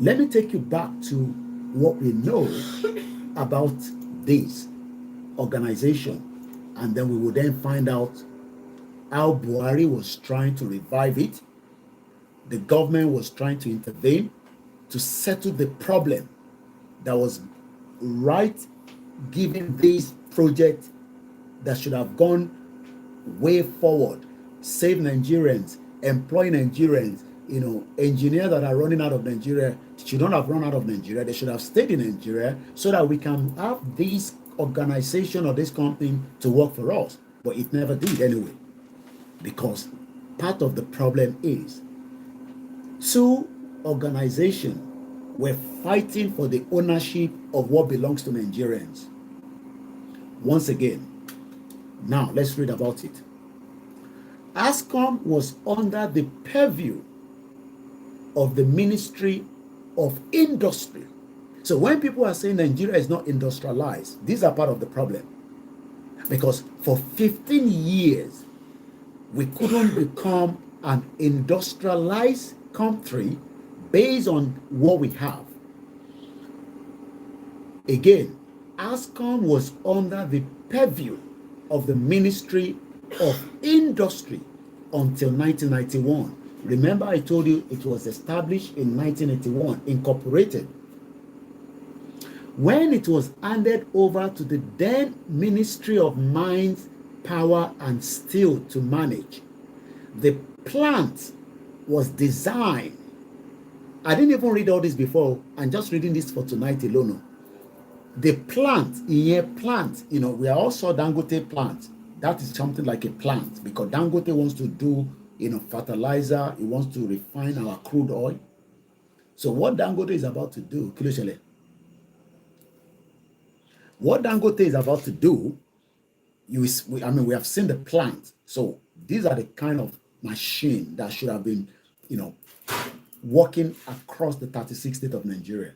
Let me take you back to what we know about this organization, and then we will then find out how Buhari was trying to revive it. The government was trying to intervene to settle the problem that was right, given this project that should have gone way forward, save Nigerians, employ Nigerians. Engineers that are running out of Nigeria should not have run out of Nigeria. They should have stayed in Nigeria so that we can have this organization or this company to work for us. But it never did anyway, because part of the problem is two organizations were fighting for the ownership of what belongs to Nigerians. Once again, now let's read about it. Ascom was under the purview of the Ministry of Industry. So when people are saying Nigeria is not industrialized, these are part of the problem. Because for 15 years, we couldn't become an industrialized country based on what we have. Again, Ascom was under the purview of the Ministry of Industry until 1991. Remember, I told you it was established in 1981, incorporated. When it was handed over to the then Ministry of Mines, Power and Steel to manage, the plant was designed. I didn't even read all this before. I'm just reading this for tonight alone. The plant, we are also Dangote plant. That is something like a plant, because Dangote wants to do, fertilizer. He wants to refine our crude oil. So what Dangote is about to do, what Dangote is about to do, we have seen the plant. So these are the kind of machine that should have been, working across the 36 states of Nigeria.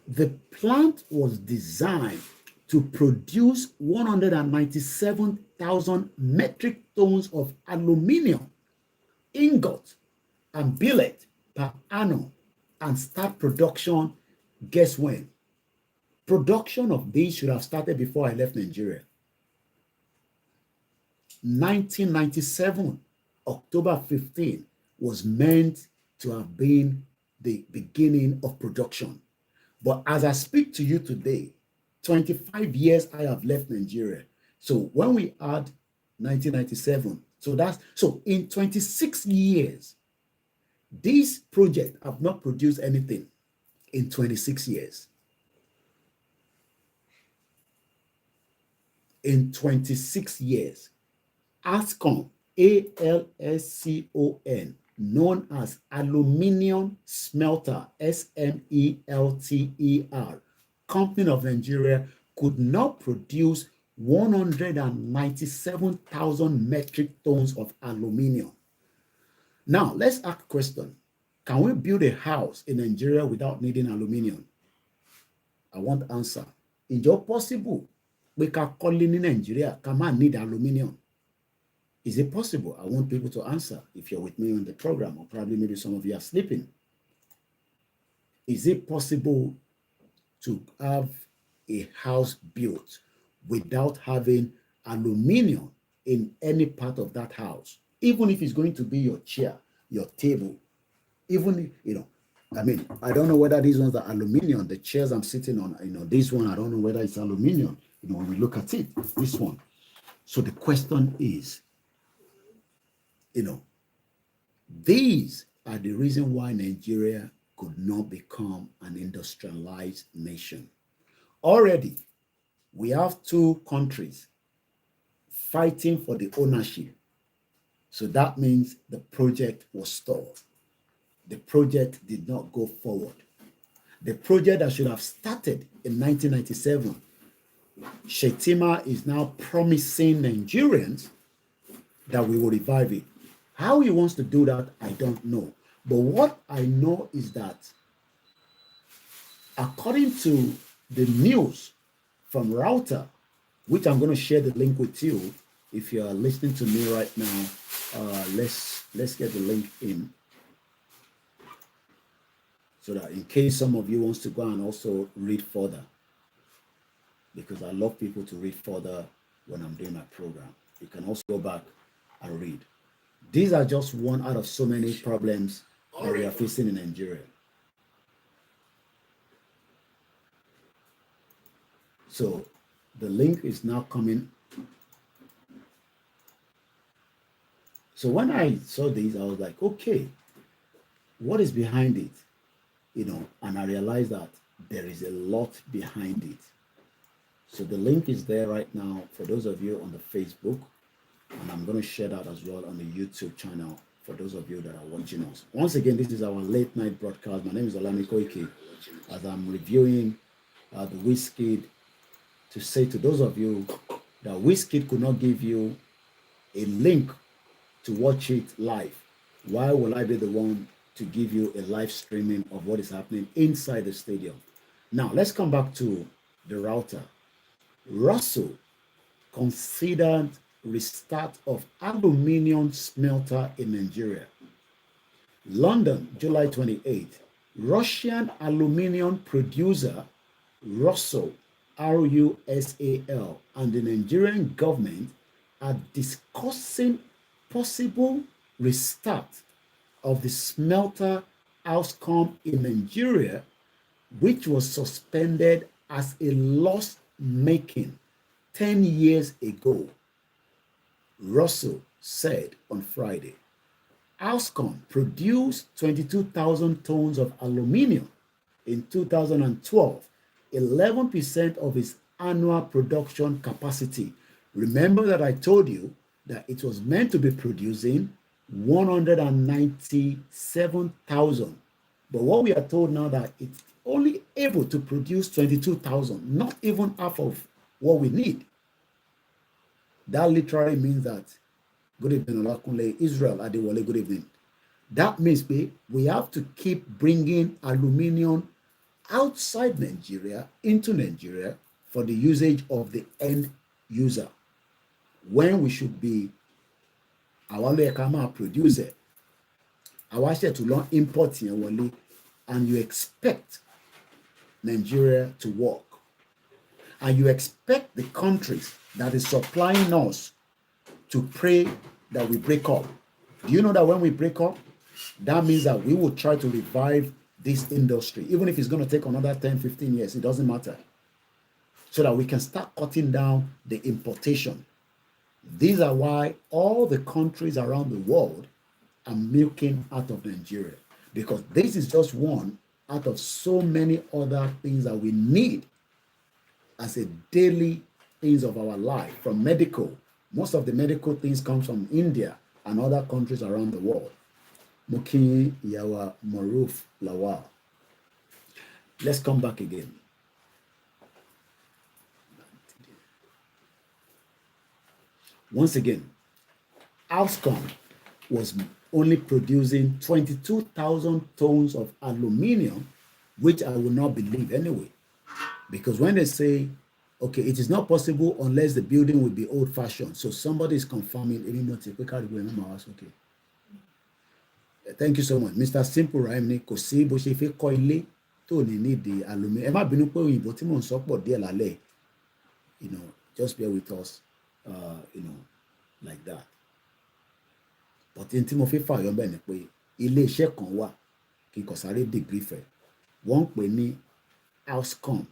The plant was designed to produce 197,000 metric tons of aluminum ingot and billet per annum, and start production. Guess when? Production of these should have started before I left Nigeria. 1997, October 15, was meant to have been the beginning of production. But as I speak to you today, 25 years I have left Nigeria. So when we add 1997, so in 26 years, this project have not produced anything in 26 years. In 26 years, Ascom, ALSCON, known as Aluminium Smelter, SMELTER, Company of Nigeria, could not produce 197,000 metric tons of aluminium. Now, let's ask a question. Can we build a house in Nigeria without needing aluminium? I want answer. Is it possible we can call in Nigeria, can man need aluminium? Is it possible? I want people to answer if you're with me on the program, or probably maybe some of you are sleeping. Is it possible to have a house built without having aluminium in any part of that house? Even if it's going to be your chair, your table, even, I don't know whether these ones are aluminium. The chairs I'm sitting on, this one, I don't know whether it's aluminium. When we look at it, this one. So the question is, these are the reason why Nigeria could not become an industrialized nation. Already, we have two countries fighting for the ownership. So that means the project was stalled. the project did not go forward. The project that should have started in 1997, Shetima is now promising Nigerians that we will revive it. How he wants to do that, I don't know. But what I know is that according to the news from Router, which I'm going to share the link with you. If you are listening to me right now, let's get the link in, so that in case some of you wants to go and also read further, because I love people to read further when I'm doing my program. You can also go back and read. These are just one out of so many problems that we are facing in Nigeria. So the link is now coming. So when I saw this, I was like, okay, what is behind it? And I realized that there is a lot behind it. So the link is there right now for those of you on the Facebook, and I'm going to share that as well on the YouTube channel for those of you that are watching us. Once again, this is our late night broadcast. My name is Olami Koiki, as I'm reviewing the Wizkid, to say to those of you that Wizkid could not give you a link to watch it live. Why will I be the one to give you a live streaming of what is happening inside the stadium? Now, let's come back to the Router. Russell considered restart of aluminium smelter in Nigeria. London, July 28. Russian aluminium producer Russell, RUSAL, and the Nigerian government are discussing possible restart of the smelter outcome in Nigeria, which was suspended as a loss-making 10 years ago. Russell said on Friday, Alscom produced 22,000 tons of aluminium in 2012, 11% of its annual production capacity. Remember that I told you that it was meant to be producing 197,000. But what we are told now that it's only able to produce 22,000, not even half of what we need. That literally means that, good evening, Olakunle, Israel, Adewale, good evening. That means we have to keep bringing aluminium outside Nigeria into Nigeria for the usage of the end user, when we should be our producer, our share to learn import here, and you expect Nigeria to work, and you expect the countries that is supplying us to pray that we break up. Do you know that when we break up, that means that we will try to revive this industry, even if it's going to take another 10, 15 years, it doesn't matter, so that we can start cutting down the importation. These are why all the countries around the world are milking out of Nigeria, because this is just one out of so many other things that we need as a daily things of our life. From medical, most of the medical things come from India and other countries around the world. Muki Yawa Maruf Lawal. Let's come back again. Once again, Alstom was only producing 22,000 tons of aluminium, which I will not believe anyway. Because when they say, okay, it is not possible unless the building will be old-fashioned. So somebody is confirming. Okay. Thank you so much. Mr. Simple Rhyme ni kò sí bó ṣe fẹ́ kọ́ ilé tó ní nídìí aluminium. Ẹ má bínú pé òyìnbó tí mò ń sọ pọ̀ díẹ̀ lálẹ́. Just bear with us, like that. But in tí mo fẹ́ fààyàn bẹ́ẹ̀ ni pé ilé iṣẹ́ kan wà kí n kò sáré degree fẹ́. Wọ́n ń pè ní Alstom.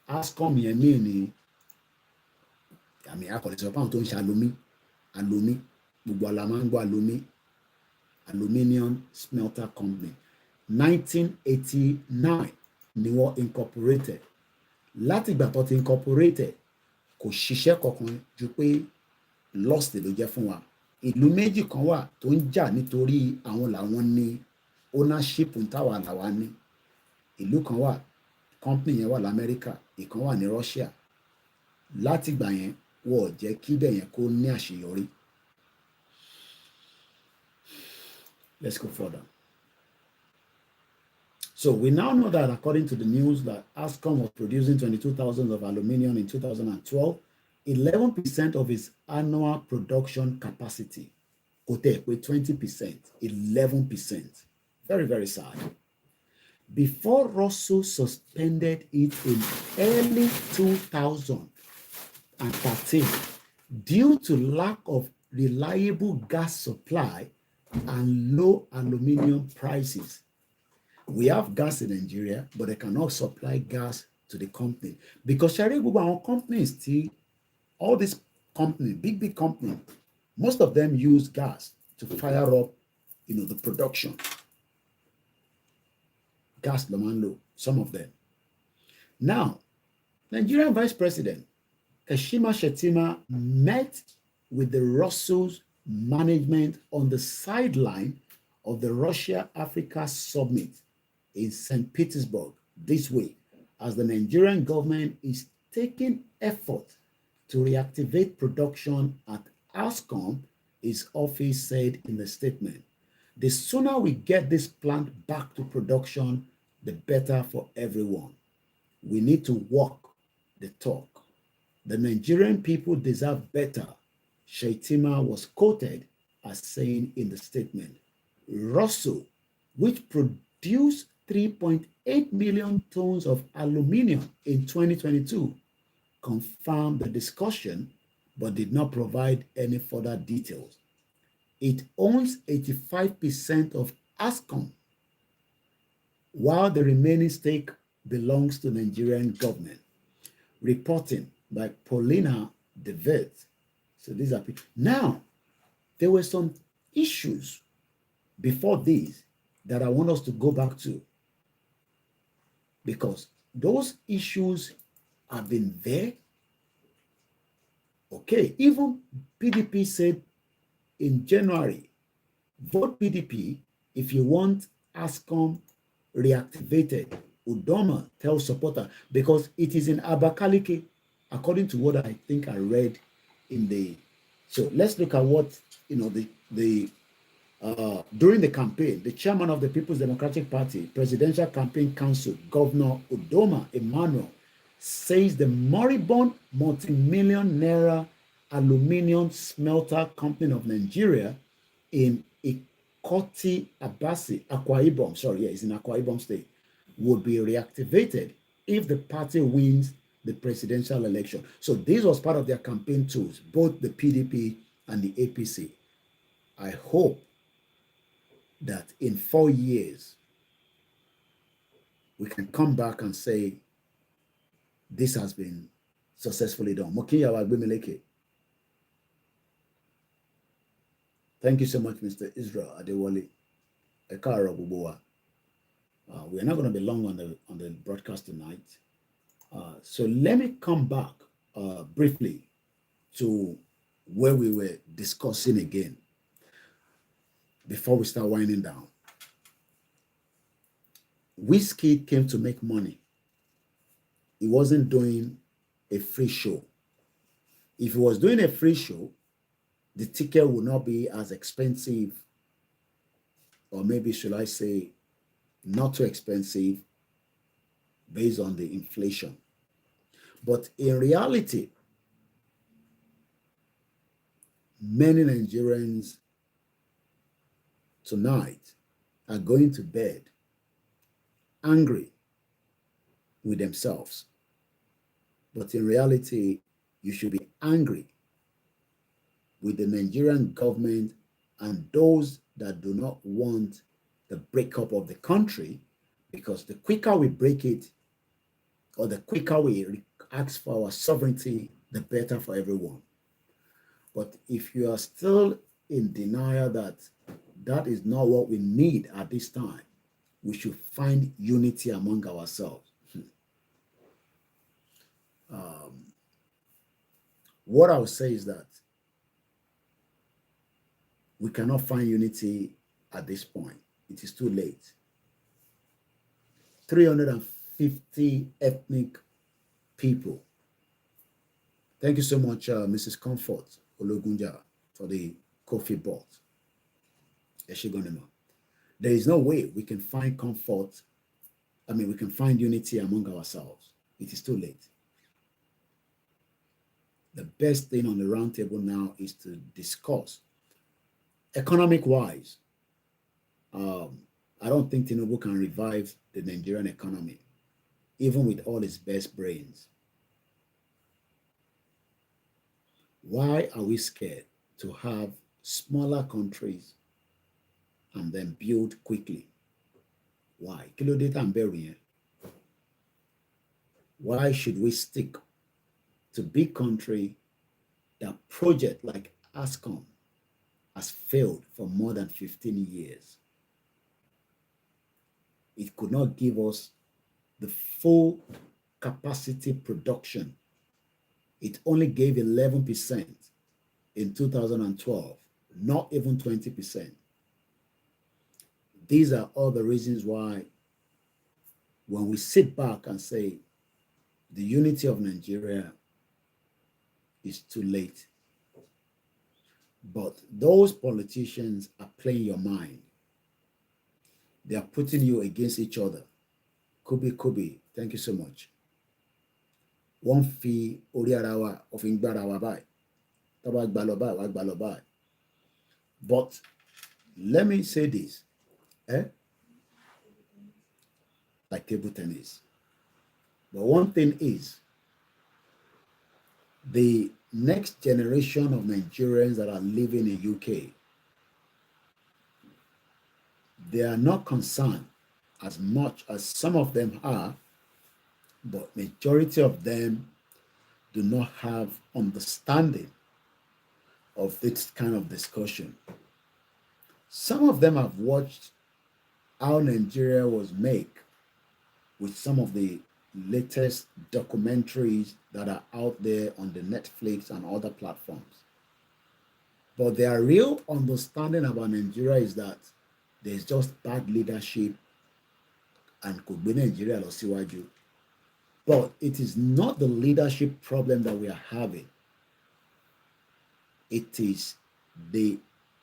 Alstom yẹn ní àmì akọ̀lẹ́sọ̀ fáwọn tó ń ṣe alumi gbogbo àlà máa ń gbọ́ aluminium smelter company. 1989 ni wọ́n incorporated. Láti ìgbà tó ti incorporated kò ṣiṣẹ́ kankan ju pé lost ló jẹ́ fún wa. Ìlú méjì kan wà tó ń jà nítorí àwọn làwọn ní ownership ń táwa làwa ní. Ìlú kan wà, company yẹn wà l'Amẹ́ríkà, ìkan wà ní Russia. Látìgbà yẹn, wọ́n ò jẹ́ kí ibẹ̀ yẹn kó ní àṣeyọrí. Let's go further. So we now know that according to the news that Ascom was producing 22,000 of aluminium in 2012, 11% of its annual production capacity. With 20%, 11%. Very, very sad. Before Russell suspended it in early 2013 due to lack of reliable gas supply and low aluminium prices. We have gas in Nigeria, but they cannot supply gas to the company. Because our companies, all these companies, big companies, most of them use gas to fire up, the production. Gas Lomando, some of them. Now, Nigerian Vice President Kashima Shettima met with the Russell's management on the sideline of the Russia-Africa Summit in St. Petersburg this week, as the Nigerian government is taking effort to reactivate production at Ascom, his office said in the statement. The sooner we get this plant back to production, the better for everyone. We need to walk the talk. The Nigerian people deserve better, Shettima was quoted as saying in the statement. Russell, which produced 3.8 million tons of aluminium in 2022, confirmed the discussion but did not provide any further details. It owns 85% of Ascom, while the remaining stake belongs to the Nigerian government. Reporting by Paulina DeVet. So these are people. Now, there were some issues before these that I want us to go back to, because those issues have been there. Okay, even PDP said in January, vote PDP if you want Ascom reactivated. Udoma tells supporter, because it is in Abakaliki, according to what I think I read in the. So let's look at what during the campaign, the chairman of the People's Democratic Party Presidential Campaign Council, Governor Udoma Emmanuel, says the moribund multi-million naira aluminium smelter company of Nigeria in Ikoti Abasi, Akwa Ibom, it's in Akwa Ibom State, would be reactivated if the party wins the presidential election. So this was part of their campaign tools, both the PDP and the APC. I hope that in 4 years, we can come back and say, this has been successfully done. Thank you so much, Mr. Israel Adewale. We are not going to be long on the broadcast tonight. So let me come back briefly to where we were discussing again before we start winding down. Wizkid came to make money. He wasn't doing a free show. If he was doing a free show, the ticket would not be as expensive, or maybe should I say not too expensive based on the inflation. But in reality, many Nigerians tonight are going to bed angry with themselves. But in reality, you should be angry with the Nigerian government and those that do not want the breakup of the country, because the quicker we break it, or the quicker we ask for our sovereignty, the better for everyone. But if you are still in denial that that is not what we need at this time, we should find unity among ourselves. What I would say is that we cannot find unity at this point. it is too late. 350 ethnic people. Thank you so much, Mrs. Comfort Ologunja, for the coffee bot. There is no way we can find comfort. We can find unity among ourselves. It is too late. The best thing on the round table now is to discuss economic-wise. I don't think Tinubu can revive the Nigerian economy, even with all his best brains. Why are we scared to have smaller countries and then build quickly? Why? Why should we stick to big country that project like ASCOM has failed for more than 15 years? It could not give us the full capacity production. It only gave 11% in 2012, not even 20%. These are all the reasons why when we sit back and say the unity of Nigeria is too late, but those politicians are playing your mind. They are putting you against each other. Kubi, thank you so much. One fee orí ara wa òfin gbára wa báyìí. Tá bá gbà lọ báyìí, wá gbà lọ báyìí. But let me say this, like table tennis. But one thing is, the next generation of Nigerians that are living in UK, they are not concerned as much as some of them are, but majority of them do not have understanding of this kind of discussion. Some of them have watched how Nigeria was made with some of the latest documentaries that are out there on the Netflix and other platforms. But their real understanding about Nigeria is that there's just bad leadership and could be Nigeria lọ síwájú. But it is not the leadership problem that we are having. It is the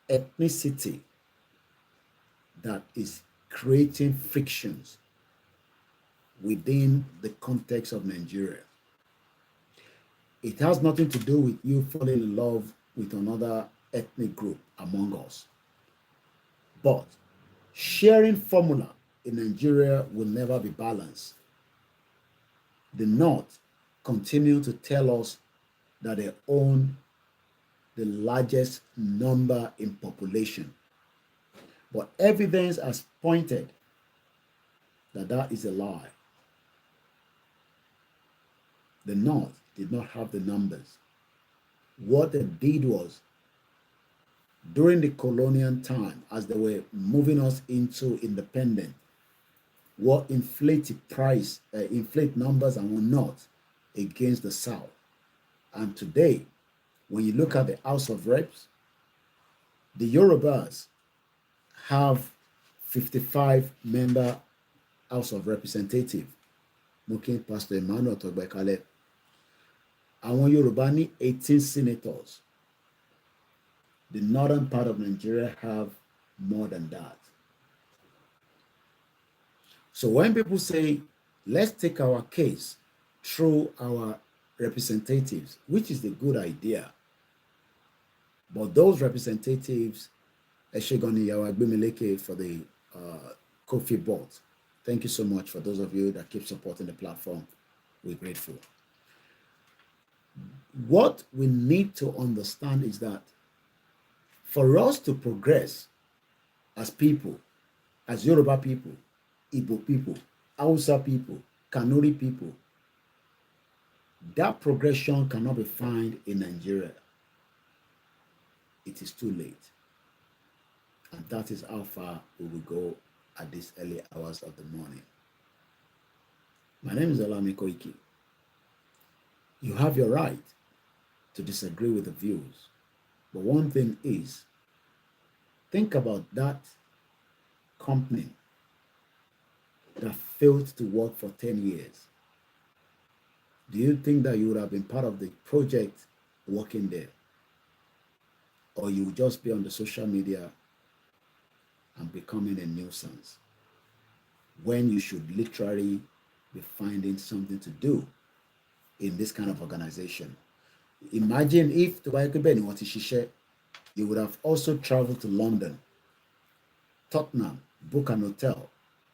ethnicity that is creating frictions within the context of Nigeria. It has nothing to do with you falling in love with another ethnic group among us. But sharing formula in Nigeria will never be balanced. The North continue to tell us that they own the largest number in population. But evidence has pointed that that is a lie. The North did not have the numbers. What they did was, during the colonial time, as they were moving us into independence, what inflated inflate numbers and whatnot against the South. And today, when you look at the House of Reps, the Yorubas have 55-member House of Representatives. Looking Pastor Emmanuel Togbekale. Àwọn Yorùbá ní 18 senators. The northern part of Nigeria have more than that. So when people say, let's take our case through our representatives, which is a good idea, but those representatives, Eshegoni Yawagbemileke for the coffee board. Thank you so much for those of you that keep supporting the platform. We're grateful. What we need to understand is that for us to progress as people, as Yoruba people, Igbo people, Hausa people, Kanuri people, that progression cannot be found in Nigeria. It is too late. And that is how far we will go at these early hours of the morning. My name is Olami Koiki. You have your right to disagree with the views. But one thing is, think about that company that failed to work for 10 years, do you think that you would have been part of the project working there? Or you would just be on the social media and becoming a nuisance when you should literally be finding something to do in this kind of organization? Imagine if you would have also traveled to London, Tottenham, book an hotel,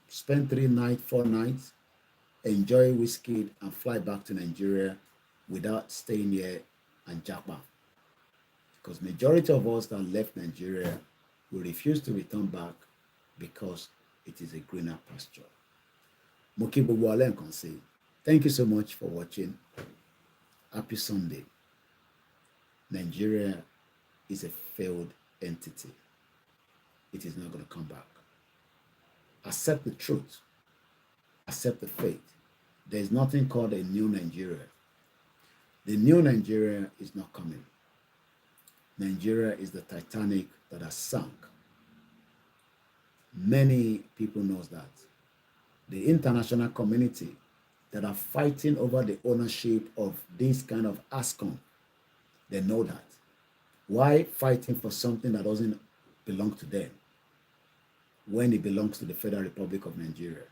spend 3 nights, 4 nights, enjoy Wizkid, and fly back to Nigeria without staying here and japa. Because majority of us that left Nigeria will refuse to return back because it is a greener pasture. Moki Bobo can say, thank you so much for watching. Happy Sunday. Nigeria is a failed entity. It is not going to come back. Accept the truth. Accept the faith. There is nothing called a new Nigeria. The new Nigeria is not coming. Nigeria is the Titanic that has sunk. Many people know that. The international community that are fighting over the ownership of this kind of ASCON, they know that. Why fighting for something that doesn't belong to them when it belongs to the Federal Republic of Nigeria?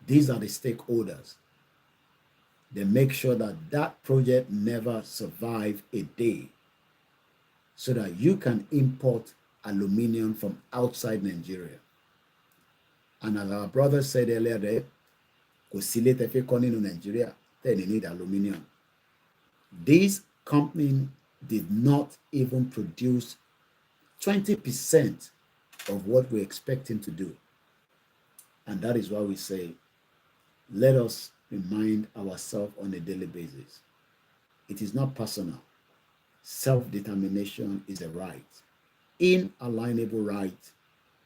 These are the stakeholders. They make sure that that project never survive a day so that you can import aluminium from outside Nigeria. And as our brother said earlier, there, in Nigeria, then you need aluminium. This company did not even produce 20% of what we're expecting to do. And that is why we say, let us remind ourselves on a daily basis. It is not personal. Self-determination is a right, inalienable right,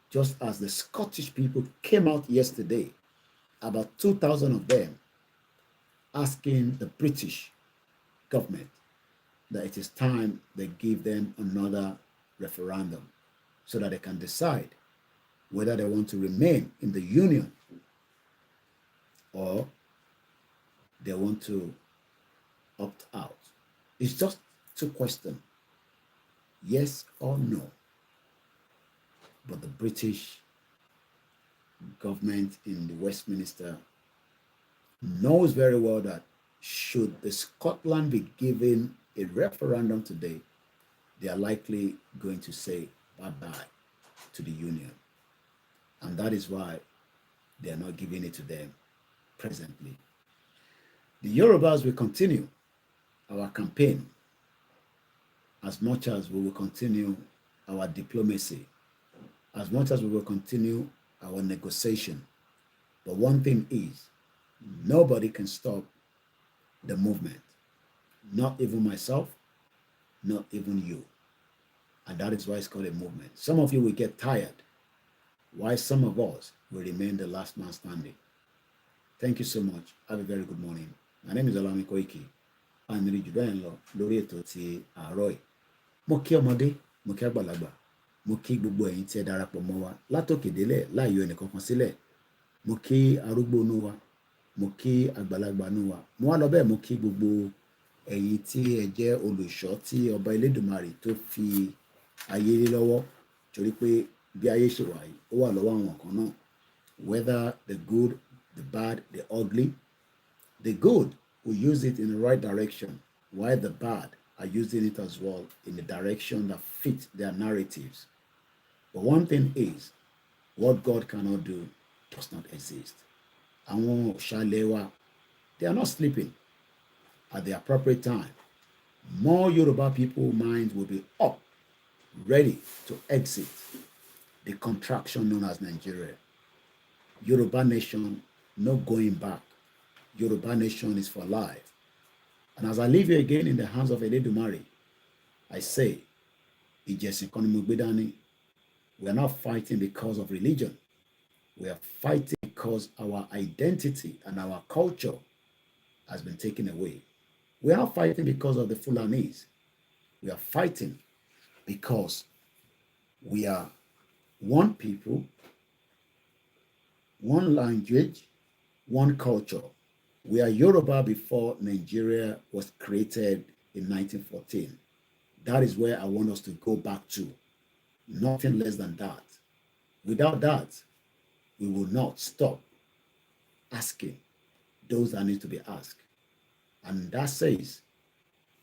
just as the Scottish people came out yesterday, about 2,000 of them, asking the British government that it is time they give them another referendum so that they can decide whether they want to remain in the Union or they want to opt out. It's just two questions, yes or no. But the British government in the Westminster knows very well that should the Scotland be given a referendum today, they are likely going to say bye-bye to the Union. And that is why they are not giving it to them presently. The Yorubas will continue our campaign as much as we will continue our diplomacy, as much as we will continue our negotiation. But one thing is, nobody can stop the movement. Not even myself, not even you. And that is why it's called a movement. Some of you will get tired, while some of us will remain the last man standing. Thank you so much. Have a very good morning. My name is Olami Koiki. I'm Rijubenlo, lórí ètò ti àárọ̀ yìí. Mo kí ọmọdé, mo kí àgbàlagbà, mo kí gbogbo ẹ̀yin tí ẹ darapọ̀ mọ́ wa látòkè délẹ̀ láì yọ ẹnìkankan sílẹ̀. Mo kí arúgbó inú wa, mo kí àgbàlagbà inú wa. Mo wá lọ bẹ́ẹ̀ mo kí gbogbo ẹ̀yin tí ẹ jẹ́ olùṣọ́ tí ọba Elédùmarè tó fi ayé lé lọ́wọ́, torí pé bí ayé ṣe wà yìí, ó wà lọ́wọ́ àwọn kan náà. Whether the good, the bad, the ugly, the good will use it in the right direction, while the bad are using it as well in the direction that fits their narratives. But one thing is, what God cannot do does not exist. Àwọn òṣàlẹ̀ they are not sleeping. At the appropriate time, more Yoruba people minds will be up, ready to exit the contraction known as Nigeria. Yoruba nation, no going back. Yoruba nation is for life. And as I leave you again in the hands of Eledumare, I say, we are not fighting because of religion. We are fighting because our identity and our culture has been taken away. We are not fighting because of the Fulanese. We are fighting because we are one people one language, one culture. We are Yoruba before Nigeria was created in 1914. That is where I want us to go back to. Nothing less than that. Without that, we will not stop asking those that need to be asked. And that says,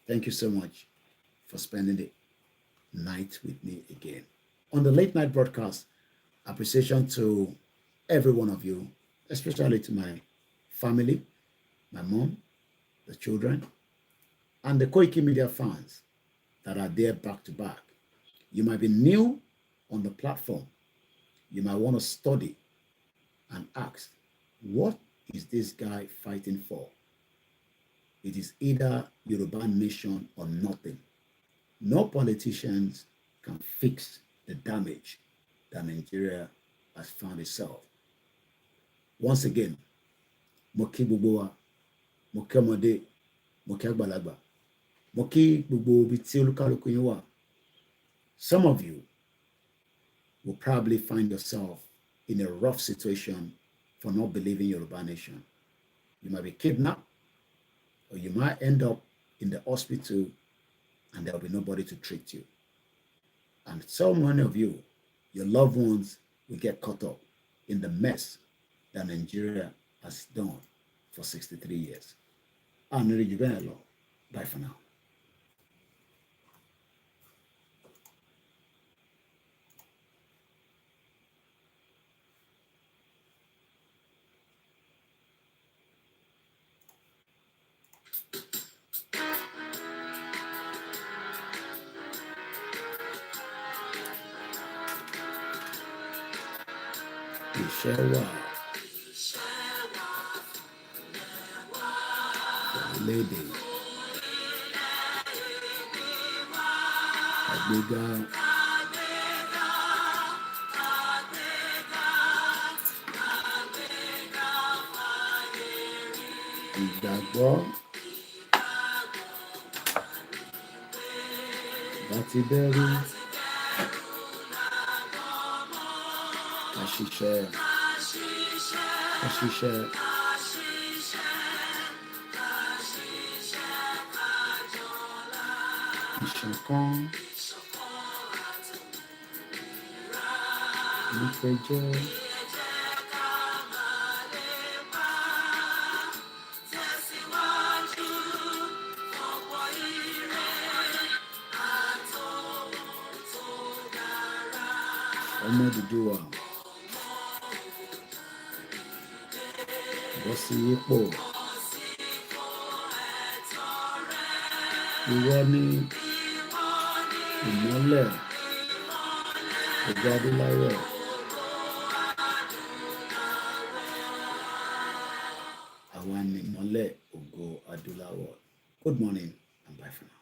thank you so much for spending the night with me again. On the late night broadcast, appreciation to every one of you, especially to my family, my mom, the children, and the Koikimedia fans that are there back to back. You might be new on the platform. You might want to study and ask, what is this guy fighting for? It is either Yoruba nation or nothing. No politicians can fix the damage that Nigeria has found itself. Once again, mo kí gbogbo wa, mo kí ọmọdé, mo kí àgbàlagbà, mo kí gbogbo ibi tí olúkálùkù yín wà. Some of you will probably find yourself in a rough situation for not believing Yoruba nation. You might be kidnapped, or you might end up in the hospital and there will be nobody to treat you. And so many of you, your loved ones will get caught up in the mess that Nigeria has done for 63 years. I'm really going. Bye for now. Ishewa, lady, Agbega, ìgbàgbọ́, láti bẹ̀rù, ká ṣiṣẹ́, ìṣọ̀kan, ìpẹ̀jẹ́, ọmọ Odùduwà, bọ́ sí ipò, ìwọ ni ìmọ́lẹ̀, ògo adúláwọ̀. Àwa ni ìmọ́lẹ̀, ògo adúláwọ̀. Good morning and bye for now.